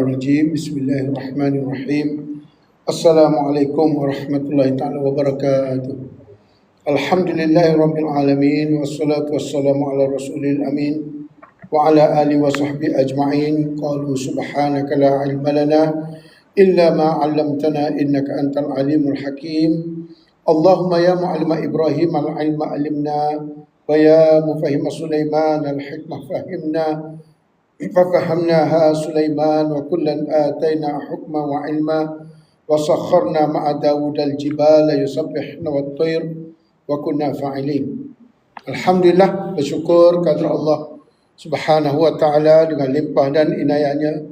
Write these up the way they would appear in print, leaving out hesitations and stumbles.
Bismillahirrahmanirrahim. Assalamualaikum warahmatullahi taala wabarakatuh. Alhamdulillahirabbil alamin wassalatu wassalamu ala rasulil amin wa ala alihi wa sahbihi ajma'in. Qalu subhanaka la ilma lana illa ma 'allamtana innaka antal alimul hakim. Allahumma ya mu'allima Ibrahim al-ilma alimna wa ya mufahhima Sulaiman al-hikmah fahimna. ففهمناها سليمان وكلا آتينا حكما وعلما وسخرنا مع داود الجبال يسبحن والطير وكنا فاعلين. Alhamdulillah, bersyukur kepada Allah Subhanahu wa taala dengan limpah dan inayahnya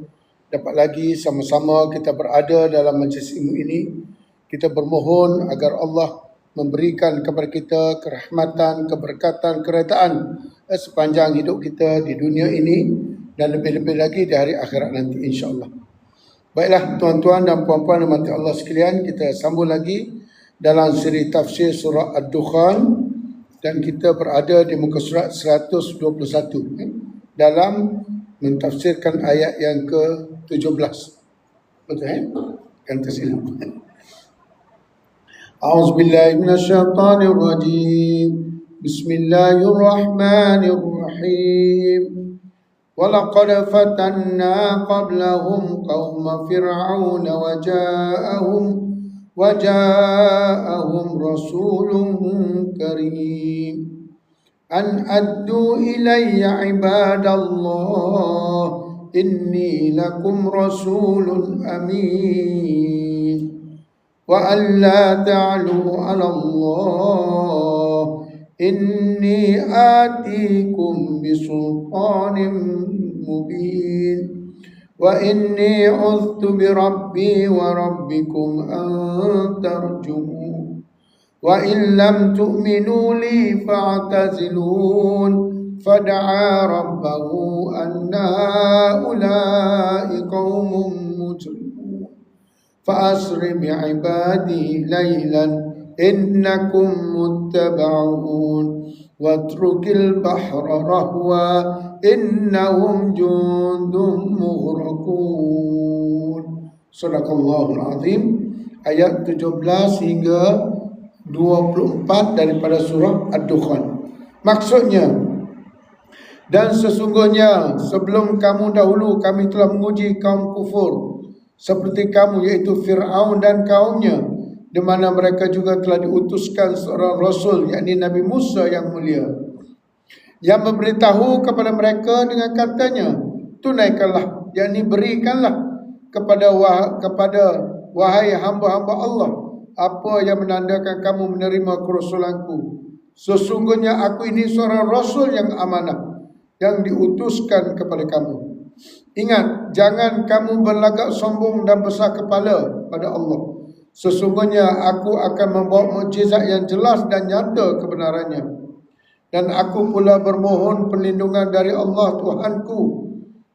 dapat lagi sama-sama kita berada dalam majlis ilmu ini. Kita bermohon agar Allah memberikan kepada kita kerahmatan, keberkatan, keredaan sepanjang hidup kita di dunia ini dan lebih-lebih lagi di hari akhirat nanti insya-Allah. Baiklah tuan-tuan dan puan-puan rahmati Allah sekalian, kita sambung lagi dalam siri tafsir surah Ad-Dukhan dan kita berada di muka surat 121 dalam mentafsirkan ayat yang ke-17. Betul Kan tersilap. A'udzubillahi minasyaitonir rajim. Bismillahirrahmanirrahim. وَلَقَدْ فَتَنَّا قَبْلَهُمْ قَوْمَ فِرْعَوْنَ وَجَاءَهُمْ رَسُولٌ كَرِيمٌ أَنْ أَدُّوا إِلَيَّ عِبَادَ اللَّهِ إِنِّي لَكُمْ رَسُولٌ أَمِينٌ وَأَنْ لَا تَعْلُوا عَلَى اللَّهِ إني آتيكم بسلطان مبين وإني عذت بربي وربكم أن ترجمون وإن لم تؤمنوا لي فاعتزلون فدعا ربه أن هؤلاء قوم مجرمون فأسر بعبادي ليلا إنكم متبعون واترك البحر رهوا إنهم جند مغرقون. Sadaqallahul azim. Ayat 17 hingga 24 daripada surah Ad-Dukhan. Maksudnya, dan sesungguhnya sebelum kamu dahulu kami telah menguji kaum kufur seperti kamu, iaitu Fir'aun dan kaumnya, di mana mereka juga telah diutuskan seorang Rasul, yakni Nabi Musa yang mulia, yang memberitahu kepada mereka dengan katanya, tunaikanlah, yakni berikanlah kepada wahai hamba-hamba Allah apa yang menandakan kamu menerima kerasulanku. Sesungguhnya aku ini seorang Rasul yang amanah, yang diutuskan kepada kamu. Ingat, jangan kamu berlagak sombong dan besar kepala pada Allah. Sesungguhnya aku akan membawa mukjizat yang jelas dan nyata kebenarannya. Dan aku pula bermohon perlindungan dari Allah Tuhanku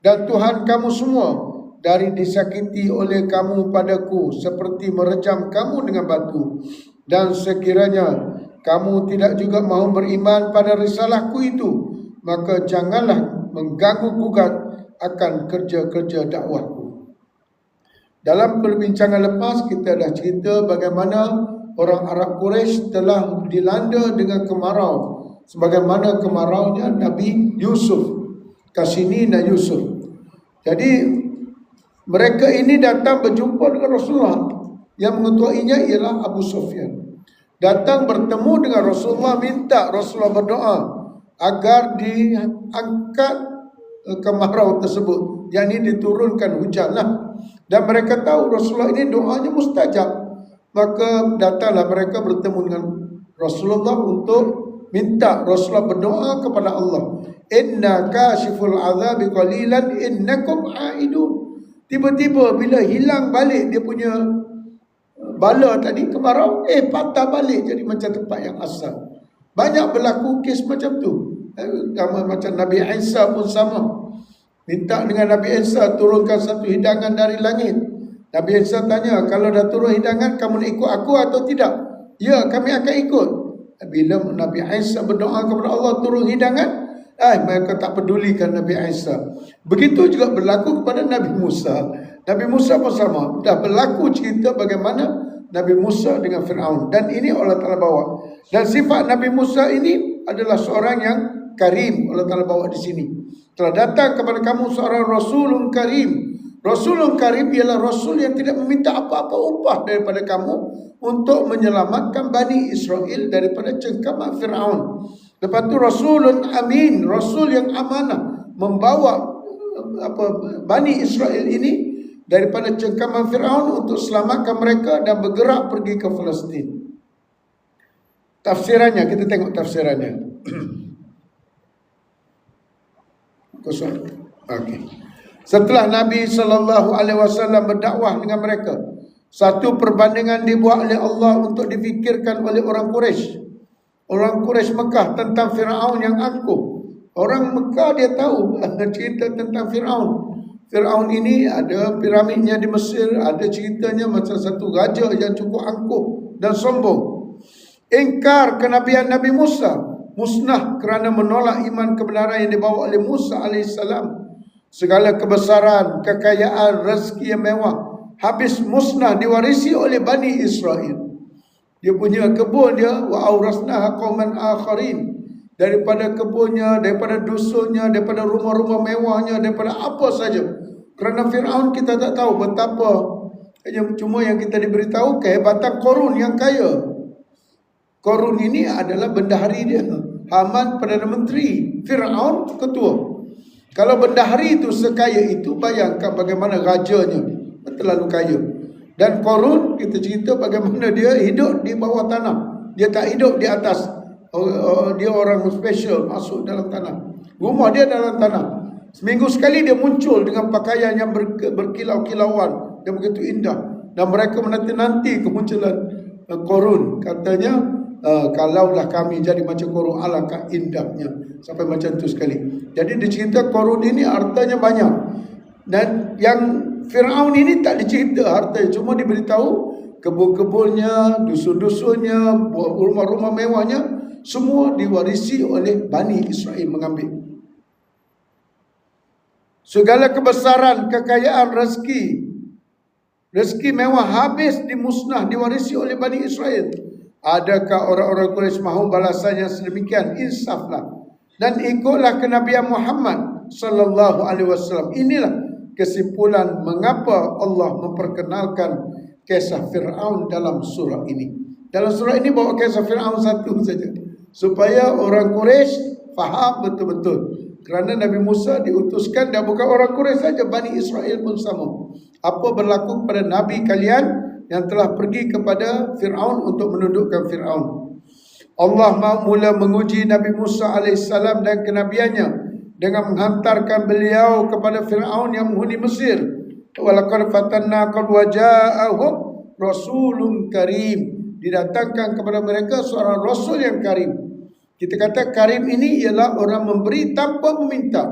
dan Tuhan kamu semua dari disakiti oleh kamu padaku seperti merejam kamu dengan batu. Dan sekiranya kamu tidak juga mahu beriman pada risalahku itu, maka janganlah mengganggu-gugat akan kerja-kerja dakwahku. Dalam perbincangan lepas kita dah cerita bagaimana orang Arab Quraisy telah dilanda dengan kemarau, sebagaimana kemaraunya Nabi Yusuf, Kasinina Yusuf. Jadi mereka ini datang berjumpa dengan Rasulullah, yang mengetuainya ialah Abu Sufyan. Datang bertemu dengan Rasulullah, minta Rasulullah berdoa agar diangkat kemarau tersebut, yakni diturunkan hujanlah. Dan mereka tahu Rasulullah ini doanya mustajab. Maka datanglah mereka bertemu dengan Rasulullah untuk minta Rasulullah berdoa kepada Allah. Inna kashiful azabi qalilan innakum aidun. Tiba-tiba bila hilang balik dia punya bala tadi, kemarau, patah balik jadi macam tempat yang asal. Banyak berlaku kes macam tu. Macam Nabi Isa pun sama. Minta dengan Nabi Isa turunkan satu hidangan dari langit. Nabi Isa tanya, kalau dah turun hidangan, kamu nak ikut aku atau tidak? Ya, kami akan ikut. Bila Nabi Isa berdoa kepada Allah turun hidangan, Mereka tak pedulikan Nabi Isa. Begitu juga berlaku kepada Nabi Musa. Nabi Musa pun sama. Dah berlaku cerita bagaimana Nabi Musa dengan Fir'aun. Dan ini Allah Ta'ala bawa. Dan sifat Nabi Musa ini adalah seorang yang karim. Allah Ta'ala bawa di sini. Telah datang kepada kamu seorang Rasulun Karim. Rasulun Karim ialah Rasul yang tidak meminta apa-apa upah daripada kamu untuk menyelamatkan Bani Israel daripada cengkaman Fir'aun. Lepas tu Rasulun Amin, Rasul yang amanah, membawa Bani Israel ini daripada cengkaman Fir'aun untuk selamatkan mereka dan bergerak pergi ke Palestin. Tafsirannya, kita tengok tafsirannya. Kosong. Okey. Setelah Nabi SAW berdakwah dengan mereka, satu perbandingan dibuat oleh Allah untuk difikirkan oleh orang Quraisy. Orang Quraisy Mekah tentang Fir'aun yang angkuh. Orang Mekah dia tahu cerita tentang Fir'aun. Fir'aun ini ada piramidnya di Mesir, ada ceritanya macam satu raja yang cukup angkuh dan sombong. Ingkar kenabian Nabi Musa, musnah kerana menolak iman kebenaran yang dibawa oleh Musa alaihissalam. Segala kebesaran, kekayaan, rezeki yang mewah habis musnah diwarisi oleh Bani Israel. Dia punya kebun dia, wa aurasnaha qauman akharin. Daripada kebunnya, daripada dusunnya, daripada rumah-rumah mewahnya, daripada apa saja. Kerana Fir'aun kita tak tahu betapa. Cuma yang kita diberitahu kehebatan Qarun yang kaya. Qarun ini adalah bendahari dia. Haman Perdana Menteri, Fir'aun ketua. Kalau bendahari itu sekaya itu, bayangkan bagaimana rajanya terlalu kaya. Dan Qarun, kita cerita bagaimana dia hidup di bawah tanah. Dia tak hidup di atas. Dia orang special, masuk dalam tanah. Rumah dia dalam tanah. Seminggu sekali dia muncul dengan pakaian yang berkilau-kilauan dan begitu indah. Dan mereka menanti-nanti kemunculan Qarun. Katanya, kalaulah kami jadi macam Qarun, alangkah indahnya. Sampai macam tu sekali. Jadi dia cerita Qarun ini hartanya banyak. Dan yang Fir'aun ini tak dicerita hartanya, cuma diberitahu kebun-kebunnya, dusun-dusunnya, rumah-rumah mewahnya, semua diwarisi oleh Bani Israel mengambil. Segala kebesaran, kekayaan, rezeki mewah habis dimusnah, diwarisi oleh Bani Israel. Adakah orang-orang Quraisy mahu balasan yang sedemikian? Insaflah dan ikutlah kenabian Muhammad sallallahu alaihi wasallam. Inilah kesimpulan mengapa Allah memperkenalkan kisah Fir'aun dalam surah ini. Dalam surah ini bawa kisah Fir'aun satu saja, supaya orang Quraisy faham betul-betul. Kerana Nabi Musa diutuskan, dan bukan orang Quraisy saja, Bani Israel pun sama. Apa berlaku kepada Nabi kalian yang telah pergi kepada Fir'aun untuk menundukkan Fir'aun. Allah mula menguji Nabi Musa alaihissalam dan kenabiannya dengan menghantarkan beliau kepada Fir'aun yang menghuni Mesir. Walaqad fatanna qad waja'ahum rasulun karim. Didatangkan kepada mereka seorang rasul yang karim. Kita kata karim ini ialah orang memberi tanpa meminta.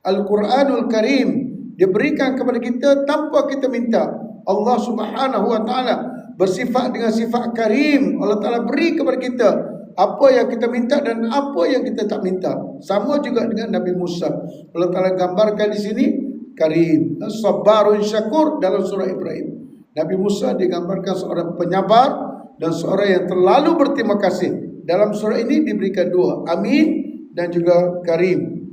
Al-Quranul Karim diberikan kepada kita tanpa kita minta. Allah Subhanahu wa taala bersifat dengan sifat karim. Allah Taala beri kepada kita apa yang kita minta dan apa yang kita tak minta. Sama juga dengan Nabi Musa. Allah Taala gambarkan di sini karim, sabarun syakur dalam surah Ibrahim. Nabi Musa digambarkan seorang penyabar dan seorang yang terlalu berterima kasih. Dalam surah ini diberikan dua, amin dan juga karim.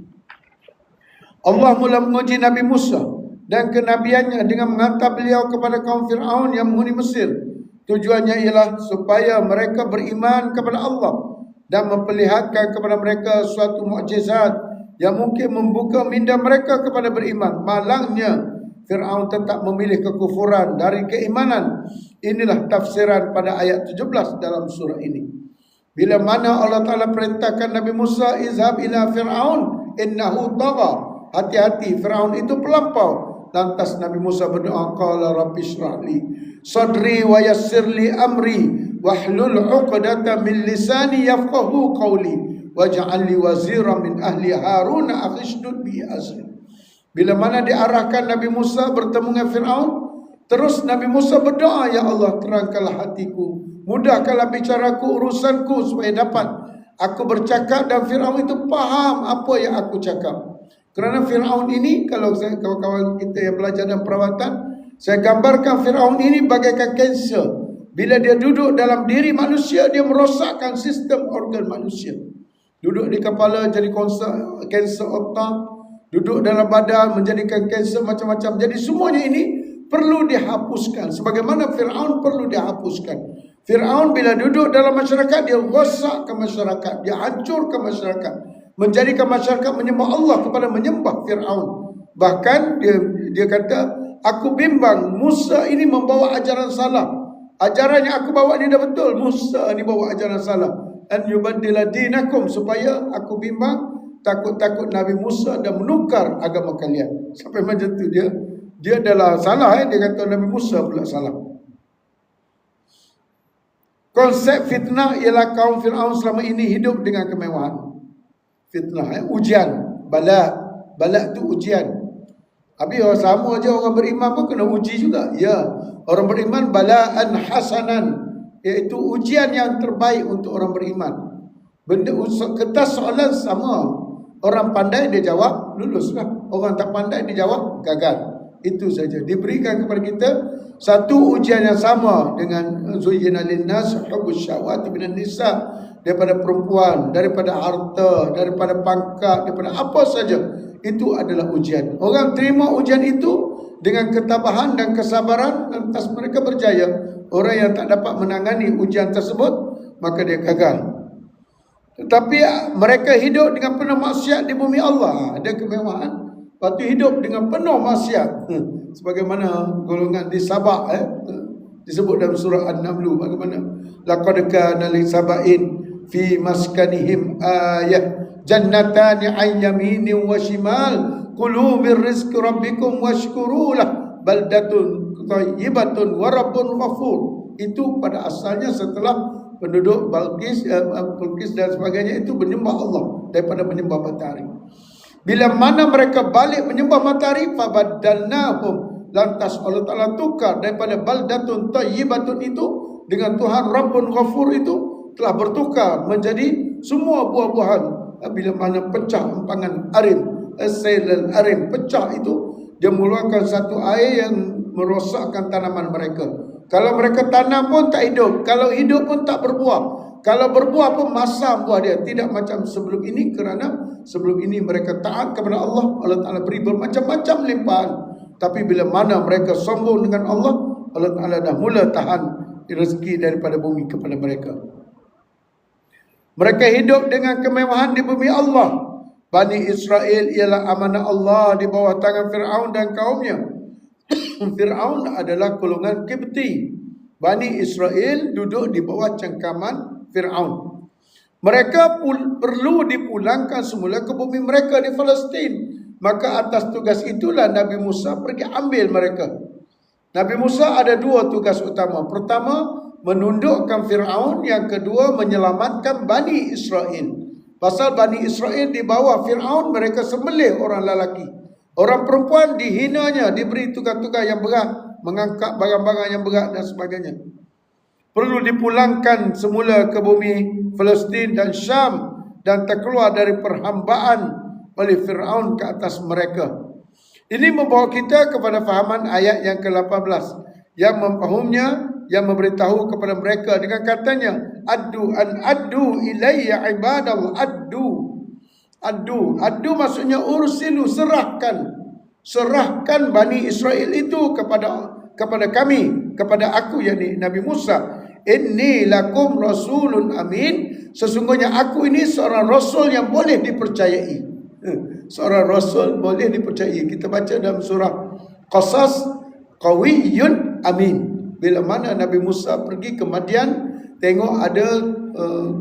Allah mula menguji Nabi Musa dan kenabiannya dengan menghantar beliau kepada kaum Fir'aun yang menghuni Mesir. Tujuannya ialah supaya mereka beriman kepada Allah dan memperlihatkan kepada mereka suatu mukjizat yang mungkin membuka minda mereka kepada beriman. Malangnya Fir'aun tetap memilih kekufuran dari keimanan. Inilah tafsiran pada ayat 17 dalam surah ini. Bila mana Allah Ta'ala perintahkan Nabi Musa, izhab ila Fir'aun innahu tagha. Hati-hati, Fir'aun itu pelampau. Lantas Nabi Musa berdoa, qala rabbi shrah li sadri wa yassir li amri wahlul 'uqdatam min lisani yafqahu qawli waj'al li waziran min ahli Harun akhishdud bi azri. Bila mana diarahkan Nabi Musa bertemu dengan Fir'aun, terus Nabi Musa berdoa, ya Allah terangkanlah hatiku, mudahkanlah bicaraku, urusanku supaya dapat Aku bercakap dan Firaun itu faham apa yang aku cakap. Kerana Firaun ini, kalau kawan-kawan kita yang belajar dalam perawatan, saya gambarkan Firaun ini bagaikan kanser. Bila dia duduk dalam diri manusia, dia merosakkan sistem organ manusia. Duduk di kepala jadi kanser otak, duduk dalam badan menjadikan kanser macam-macam. Jadi semuanya ini perlu dihapuskan. Sebagaimana Firaun perlu dihapuskan. Firaun bila duduk dalam masyarakat, dia rosakkan masyarakat, dia hancurkan masyarakat, menjadikan masyarakat menyembah Allah kepada menyembah Firaun. Bahkan dia kata, aku bimbang Musa ini membawa ajaran salah. Ajaran yang aku bawa ni dah betul, Musa ni bawa ajaran salah. An yubaddila dinakum, supaya aku bimbang, takut-takut Nabi Musa dah menukar agama kalian. Sampai macam tu dia adalah salah. Dia kata Nabi Musa pula salah. Konsep fitnah ialah kaum Firaun selama ini hidup dengan kemewahan. Fitnah, ujian, bala. Bala tu ujian. Habis orang sama je orang beriman pun kena uji juga. Ya, orang beriman balaan hasanan, iaitu ujian yang terbaik untuk orang beriman. Benda kertas soalan sama. Orang pandai dia jawab, luluslah. Orang tak pandai dia jawab, gagal. Itu saja. Diberikan kepada kita satu ujian yang sama dengan zuyyina linnas hubbus syahwati minan nisa, daripada perempuan, daripada harta, daripada pangkat, daripada apa saja. Itu adalah ujian. Orang terima ujian itu dengan ketabahan dan kesabaran, lantas mereka berjaya. Orang yang tak dapat menangani ujian tersebut, maka dia gagal. Tetapi mereka hidup dengan penuh maksiat di bumi Allah. Ada kemewahan, lepas tu hidup dengan penuh maksiat. Sebagaimana golongan di Sabak disebut dalam surah An-Naml, bagaimana laqad kana li saba'in fi maskanihim ayah jannatani an yaminin wa shimal kulu min rizqi rabbikum washkuru lah baldatun thayyibatun wa rabbun ghafur. Itu pada asalnya setelah penduduk Balqis dan sebagainya itu menyembah Allah daripada menyembah matahari. Bila mana mereka balik menyembah matahari, fabaddalnahum, lantas Allah Ta'ala tukar daripada baldatun thayyibatun itu dengan Tuhan Rabbun Ghafur itu telah bertukar menjadi semua buah-buahan. Bila mana pecah empangan arim, asailal arim, pecah itu, dia mengeluarkan satu air yang merosakkan tanaman mereka. Kalau mereka tanam pun tak hidup, kalau hidup pun tak berbuah. Kalau berbuah pun masam buah dia. Tidak macam sebelum ini, kerana sebelum ini mereka taat kepada Allah. Allah Ta'ala beri bermacam-macam limpahan. Tapi bila mana mereka sombong dengan Allah, Allah Ta'ala dah mula tahan rezeki daripada bumi kepada mereka. Mereka hidup dengan kemewahan di bumi Allah. Bani Israel ialah amanah Allah di bawah tangan Firaun dan kaumnya. Firaun adalah golongan Kipti. Bani Israel duduk di bawah cengkaman Firaun. Mereka perlu dipulangkan semula ke bumi mereka di Palestin. Maka atas tugas itulah Nabi Musa pergi ambil mereka. Nabi Musa ada dua tugas utama. Pertama, menundukkan Firaun. Yang kedua, menyelamatkan Bani Israel. Pasal Bani Israel di bawah Firaun, mereka sembelih orang lelaki. Orang perempuan dihinanya, diberi tugas-tugas yang berat, mengangkat barang-barang yang berat dan sebagainya. Perlu dipulangkan semula ke bumi Palestin dan Syam dan terkeluar dari perhambaan oleh Firaun ke atas mereka. Ini membawa kita kepada fahaman ayat yang ke-18 yang memfahumnya, yang memberitahu kepada mereka dengan katanya addu ilayya ibadallah. Addu maksudnya ursilu, serahkan Bani Israel itu kepada kami, kepada aku, yakni Nabi Musa. Inni lakum rasulun amin, sesungguhnya aku ini seorang rasul yang boleh dipercayai. Seorang rasul boleh dipercayai. Kita baca dalam surah Qasas, qawiyyun amin. Bila mana Nabi Musa pergi ke Madian, tengok ada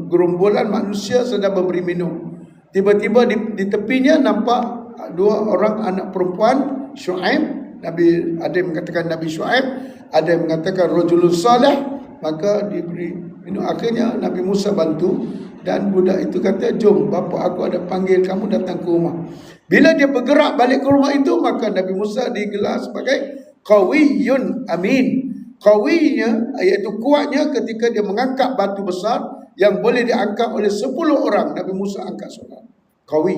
gerombolan manusia sedang memberi minum. Tiba-tiba di tepinya nampak dua orang anak perempuan Syuaib. Nabi, ada yang mengatakan Nabi Syuaib, ada yang mengatakan rajulun salih. Maka diberi minum. Akhirnya Nabi Musa bantu, dan budak itu kata, jom bapa aku ada panggil kamu datang ke rumah. Bila dia bergerak balik ke rumah itu, maka Nabi Musa digelar sebagai qawiyyun amin. Qawinya iaitu kuatnya ketika dia mengangkat batu besar yang boleh diangkat oleh 10 orang. Nabi Musa angkat seorang. Qawi.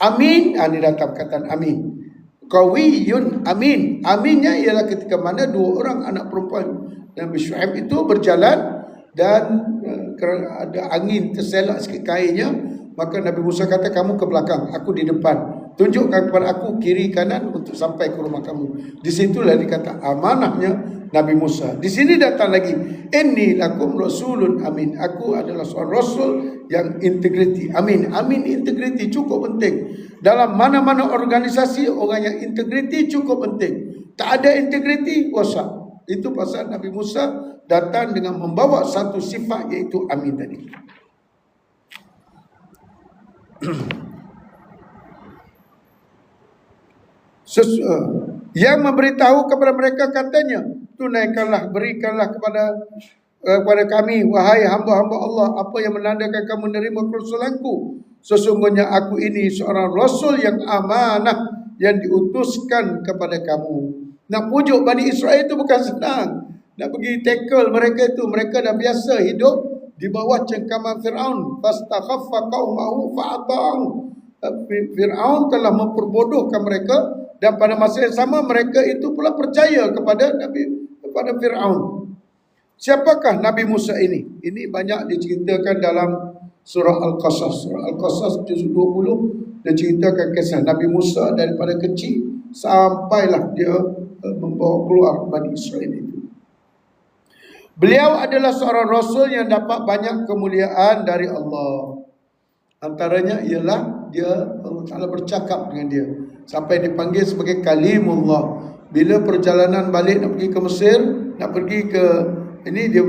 Amin, ini datang perkataan amin. Qawiyun amin. Aminnya ialah ketika mana 2 orang anak perempuan Nabi Syuaib itu berjalan dan kerana ada angin terselak sikit kainnya, maka Nabi Musa kata, kamu ke belakang, aku di depan. Tunjukkan kepada aku kiri kanan untuk sampai ke rumah kamu. Di situlah dikata amanahnya Nabi Musa. Di sini datang lagi, inni lakum rasulun amin. Aku adalah seorang rasul yang integriti. Amin. Amin, integriti cukup penting. Dalam mana-mana organisasi, orang yang integriti cukup penting. Tak ada integriti, wasak. Itu pasal Nabi Musa datang dengan membawa satu sifat, iaitu amin tadi. Yang memberitahu kepada mereka katanya, tunaikanlah, berikanlah kepada kami, wahai hamba-hamba Allah, apa yang menandakan kamu menerima kerasulanku. Sesungguhnya aku ini seorang rasul yang amanah, yang diutuskan kepada kamu. Nak pujuk Bani Israel itu bukan senang. Nak pergi tackle mereka itu. Mereka dah biasa hidup di bawah cengkaman Fir'aun. Fastakhaffa qaumahu fa'ata'u. Fir'aun telah memperbodohkan mereka, dan pada masa yang sama mereka itu pula percaya kepada Fir'aun. Siapakah Nabi Musa ini? Ini banyak diceritakan dalam surah Al-Qasas. Surah Al-Qasas juz 20 dia ceritakan kisah Nabi Musa daripada kecil sampailah dia membawa keluar Bani Israel itu. Beliau adalah seorang rasul yang dapat banyak kemuliaan dari Allah. Antaranya ialah Allah Ta'ala bercakap dengan dia sampai dipanggil sebagai Kalimullah. Bila perjalanan balik nak pergi ke Mesir, nak pergi ke ini dia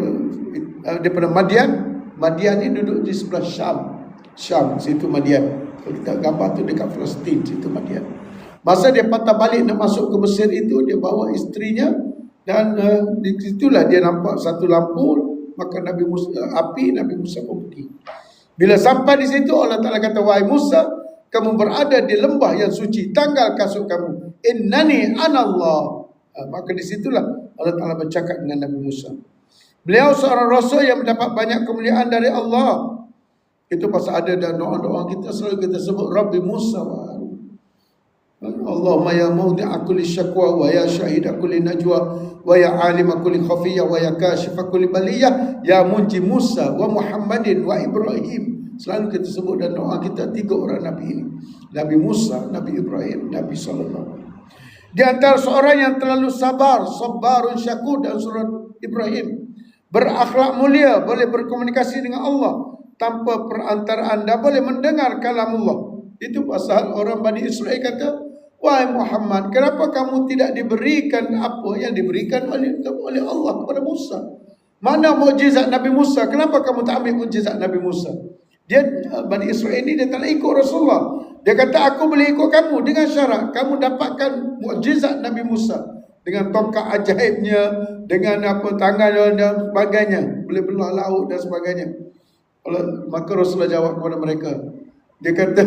daripada Madian ni duduk di sebelah Syam, situ Madian. Kalau kita gambar tu dekat Palestin, situ Madian. Masa dia patah balik nak masuk ke Mesir itu, dia bawa isterinya, dan di situlah dia nampak satu lampu, maka Nabi Musa pun pergi. Bila sampai di situ, Allah Ta'ala kata, wahai Musa, kamu berada di lembah yang suci, tanggal kasut kamu, innani anallah. Maka di situlah Allah Ta'ala bercakap dengan Nabi Musa. Beliau seorang rasul yang mendapat banyak kemuliaan dari Allah. Itu pasal ada dalam doa-doa kita selalu kita sebut Rabbi Musa wa Allahumma ya mawdi'a kulli syakwa wa ya syahida kulli najwa wa ya alima kulli khafiyya wa ya kashifa kulli baliyah ya munji Musa wa Muhammadin wa Ibrahim. Selalu kita sebut dalam doa kita 3 orang Nabi ini. Nabi Musa, Nabi Ibrahim, Nabi sallallahu. Di antara seorang yang terlalu sabarun syakur, dan surat Ibrahim. Berakhlak mulia, boleh berkomunikasi dengan Allah tanpa perantaraan, dan boleh mendengar kalamullah. Itu pasal orang Bani Israel kata, wahai Muhammad, kenapa kamu tidak diberikan apa yang diberikan oleh Allah kepada Musa? Mana mukjizat Nabi Musa? Kenapa kamu tak ambil mukjizat Nabi Musa? Bani Israel ini dia tak nak ikut Rasulullah. Dia kata, aku boleh ikut kamu dengan syarat kamu dapatkan mukjizat Nabi Musa. Dengan tongkat ajaibnya, dengan tangan dan sebagainya, boleh belah laut dan sebagainya. Maka Rasulullah jawab kepada mereka, dia kata,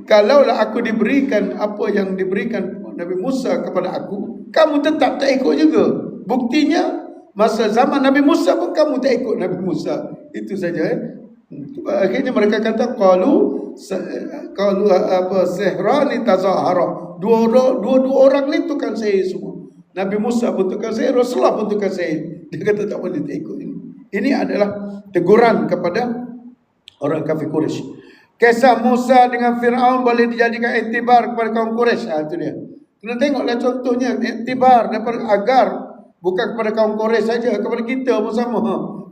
kalaulah aku diberikan apa yang diberikan Nabi Musa kepada aku, kamu tetap tak ikut juga. Buktinya masa zaman Nabi Musa pun kamu tak ikut Nabi Musa. Itu saja. Akhirnya mereka kata, qalu sihrani tazahara. Dua orang ni tukang sihir semua. Nabi Musa pun tukang sihir, Rasulullah pun tukang sihir. Dia kata tak boleh tak ikut ini. Ini adalah teguran kepada orang kafir Quraisy. Kisah Musa dengan Fir'aun boleh dijadikan iktibar kepada kaum Quraisy. Itu dia. Kena tengoklah contohnya, iktibar daripada agar bukan kepada kaum Quraisy saja, kepada kita pun sama.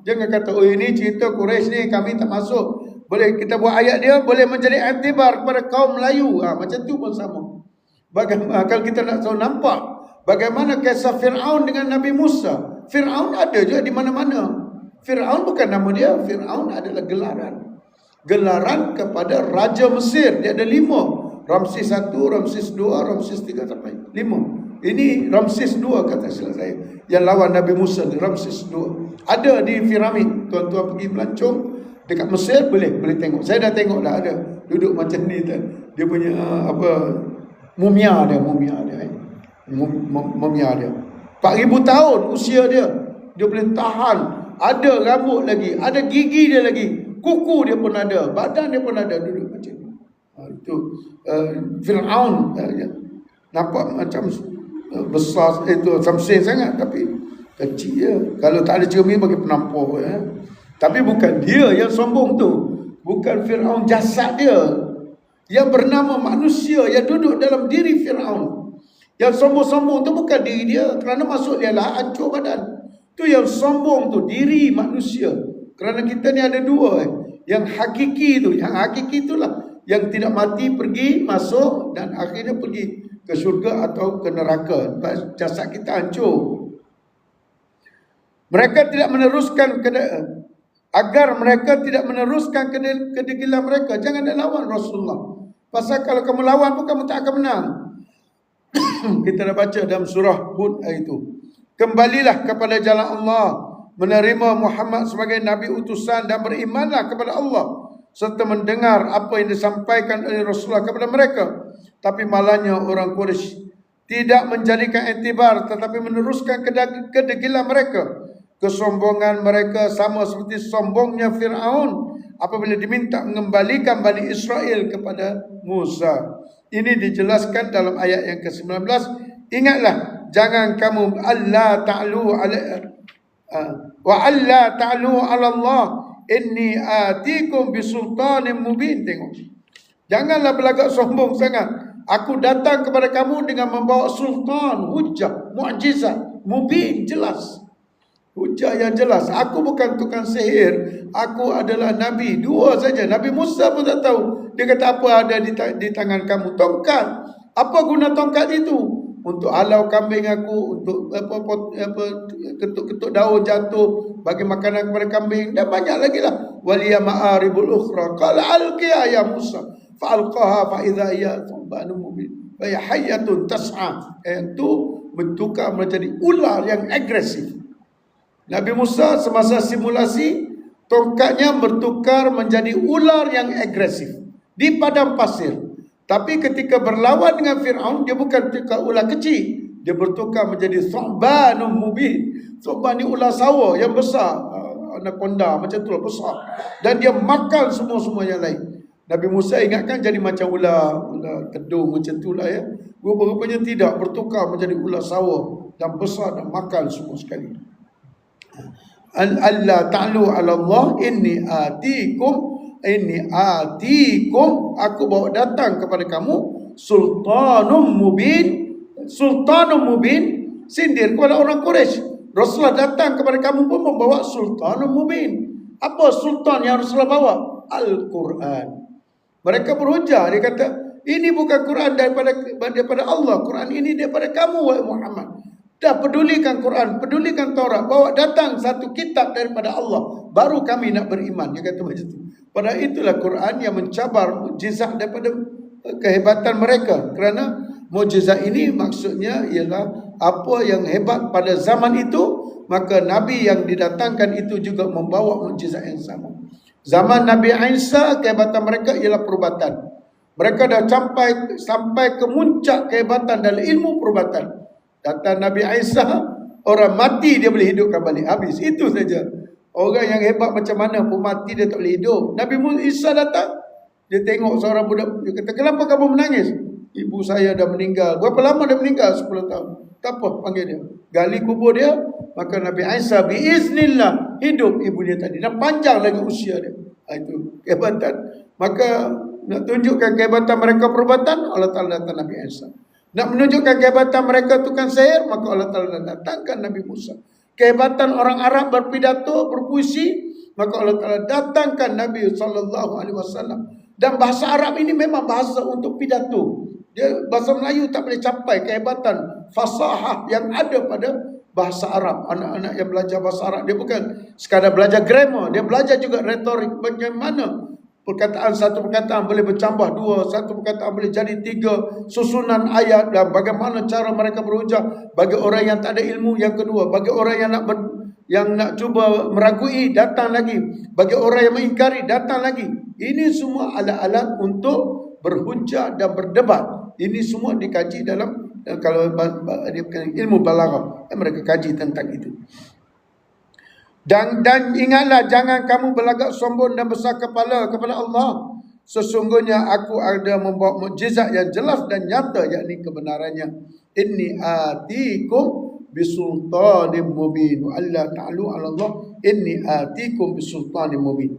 Jangan kata, oh ini cerita Quraisy ni, kami tak masuk. Boleh kita buat ayat dia, boleh menjadi iktibar kepada kaum Melayu. Macam tu pun sama. Bagaimana kalau kita nak tahu nampak bagaimana kisah Fir'aun dengan Nabi Musa. Fir'aun ada juga di mana-mana. Fir'aun bukan nama dia. Fir'aun adalah gelaran kepada Raja Mesir. Dia ada 5. Ramses 1, Ramses 2, Ramses 3 sampai 5. Ini Ramses 2 kata silap saya. Yang lawan Nabi Musa ni Ramses 2. Ada di piramid. Tuan-tuan pergi melancong dekat Mesir boleh tengok. Saya dah tengok dah ada. Duduk macam ni kan. Dia punya mumia dia. Mumia dia 4,000 tahun usia dia. Dia boleh tahan. Ada rambut lagi, ada gigi dia lagi. kuku dia pun ada, badan dia pun ada, duduk macam ni. Itu Fir'aun, nampak macam besar, itu Samson sangat, tapi kecil je. Kalau tak ada cermin bagi penampar Tapi bukan dia yang sombong tu, bukan Fir'aun jasad dia, yang bernama manusia yang duduk dalam diri Fir'aun. Yang sombong-sombong tu bukan diri dia, kerana masuk dia lah hancur badan. Tu yang sombong tu diri manusia. Kerana kita ni ada dua, yang hakiki tu, yang hakiki itulah yang tidak mati pergi masuk dan akhirnya pergi ke syurga atau ke neraka. Jasad kita hancur. Mereka tidak meneruskan agar mereka tidak meneruskan kedegilan mereka. Jangan ada lawan Rasulullah. Pasal kalau kamu lawan pun kamu tak akan menang. Kita dah baca dalam surah Hud itu. Kembalilah kepada jalan Allah, menerima Muhammad sebagai Nabi utusan dan berimanlah kepada Allah, serta mendengar apa yang disampaikan oleh Rasulullah kepada mereka. Tapi malahnya orang Quraisy tidak menjadikan iktibar, tetapi meneruskan kedegilan mereka. Kesombongan mereka sama seperti sombongnya Fir'aun apabila diminta mengembalikan Bani Israel kepada Musa. Ini dijelaskan dalam ayat yang ke-19. Ingatlah, jangan kamu alla ta'lu ala Allah inni atikum bisultanin mubin. Tengok, janganlah berlagak sombong sangat. Aku datang kepada kamu dengan membawa sultan, hujah, mukjizat, mubin, jelas. Hujah yang jelas. Aku bukan tukang sihir, aku adalah Nabi. Dua saja. Nabi Musa pun tak tahu. Dia kata, apa ada di tangan kamu? Tongkat. Apa guna tongkat itu? Untuk halau kambing aku, untuk ketuk-ketuk daun jatuh, bagi makanan kepada kambing, dan banyak lagi lah. Waliya ma'aribul ukhra qala alqiya ya Musa fa'alqaha fa'idha hiya thubanun mubin wa hiya hayyatun tas'a. Itu bertukar menjadi ular yang agresif. Nabi Musa semasa simulasi, tongkatnya bertukar menjadi ular yang agresif di padang pasir. Tapi ketika berlawan dengan Fir'aun, dia bukan tukar ular kecil, dia bertukar menjadi thubanun mubin. Thuban ni ular sawah yang besar, anaconda macam tu lah, besar, dan dia makan semua-semua yang lain. Nabi Musa ingatkan jadi macam ular kedung macam tu lah ya. Rupanya tidak, bertukar menjadi ular sawah dan besar dan makan semua sekali. Allah ta'lu ala Allah inni atikum, aku bawa datang kepada kamu sultanum mubin. Sultanum mubin, sindir kepada orang Quraisy. Rasulullah datang kepada kamu pun membawa sultanum mubin. Apa sultan yang Rasulullah bawa? Al-Quran. Mereka berhujah, dia kata, ini bukan Quran daripada Allah, Quran ini daripada kamu wahai Muhammad. Dah pedulikan Quran, pedulikan Taurat, bawa datang satu kitab daripada Allah, baru kami nak beriman. Dia kata macam tu. Padahal itulah Quran yang mencabar mukjizat daripada kehebatan mereka. Kerana mukjizat ini maksudnya ialah apa yang hebat pada zaman itu, maka Nabi yang didatangkan itu juga membawa mukjizat yang sama. Zaman Nabi Isa, kehebatan mereka ialah perubatan. Mereka dah sampai ke muncak kehebatan dalam ilmu perubatan. Datang Nabi Isa, orang mati dia boleh hidupkan balik. Habis, itu saja. Orang yang hebat macam mana pun mati dia tak boleh hidup. Nabi Isa datang, dia tengok seorang budak, dia kata, kenapa kamu menangis? Ibu saya dah meninggal. Berapa lama dah meninggal? 10 tahun. Tak apa, panggil dia. Gali kubur dia, maka Nabi Isa biiznillah hidup ibu dia tadi. Dan panjang lagi usia dia. Itu kehebatan. Maka nak tunjukkan kehebatan mereka perubatan, Allah Ta'ala datang Nabi Isa. Nak menunjukkan kehebatan mereka tukang sihir, maka Allah Ta'ala datangkan Nabi Musa. Kehebatan orang Arab berpidato, berpuisi, maka Allah Ta'ala datangkan Nabi SAW. Dan bahasa Arab ini memang bahasa untuk pidato. Dia bahasa Melayu tak boleh capai kehebatan fasahah yang ada pada bahasa Arab. Anak-anak yang belajar bahasa Arab, dia bukan sekadar belajar grammar, dia belajar juga retorik. Bagaimana satu perkataan boleh bercambah 2, satu perkataan boleh jadi 3, susunan ayat, dan bagaimana cara mereka berujar. Bagi orang yang tak ada ilmu, yang kedua. Bagi orang yang nak cuba meragui, datang lagi. Bagi orang yang mengingkari, datang lagi. Ini semua alat-alat untuk berhujah dan berdebat. Ini semua dikaji dalam, kalau ilmu balaghah, mereka kaji tentang itu. Dan ingatlah, jangan kamu berlagak sombong dan besar kepala kepada Allah. Sesungguhnya aku ada membawa mukjizat yang jelas dan nyata, yakni kebenarannya. Inni atikum bisultanim mubin. Allah ta'alu ala Allah. Inni atikum bisultanim mubin.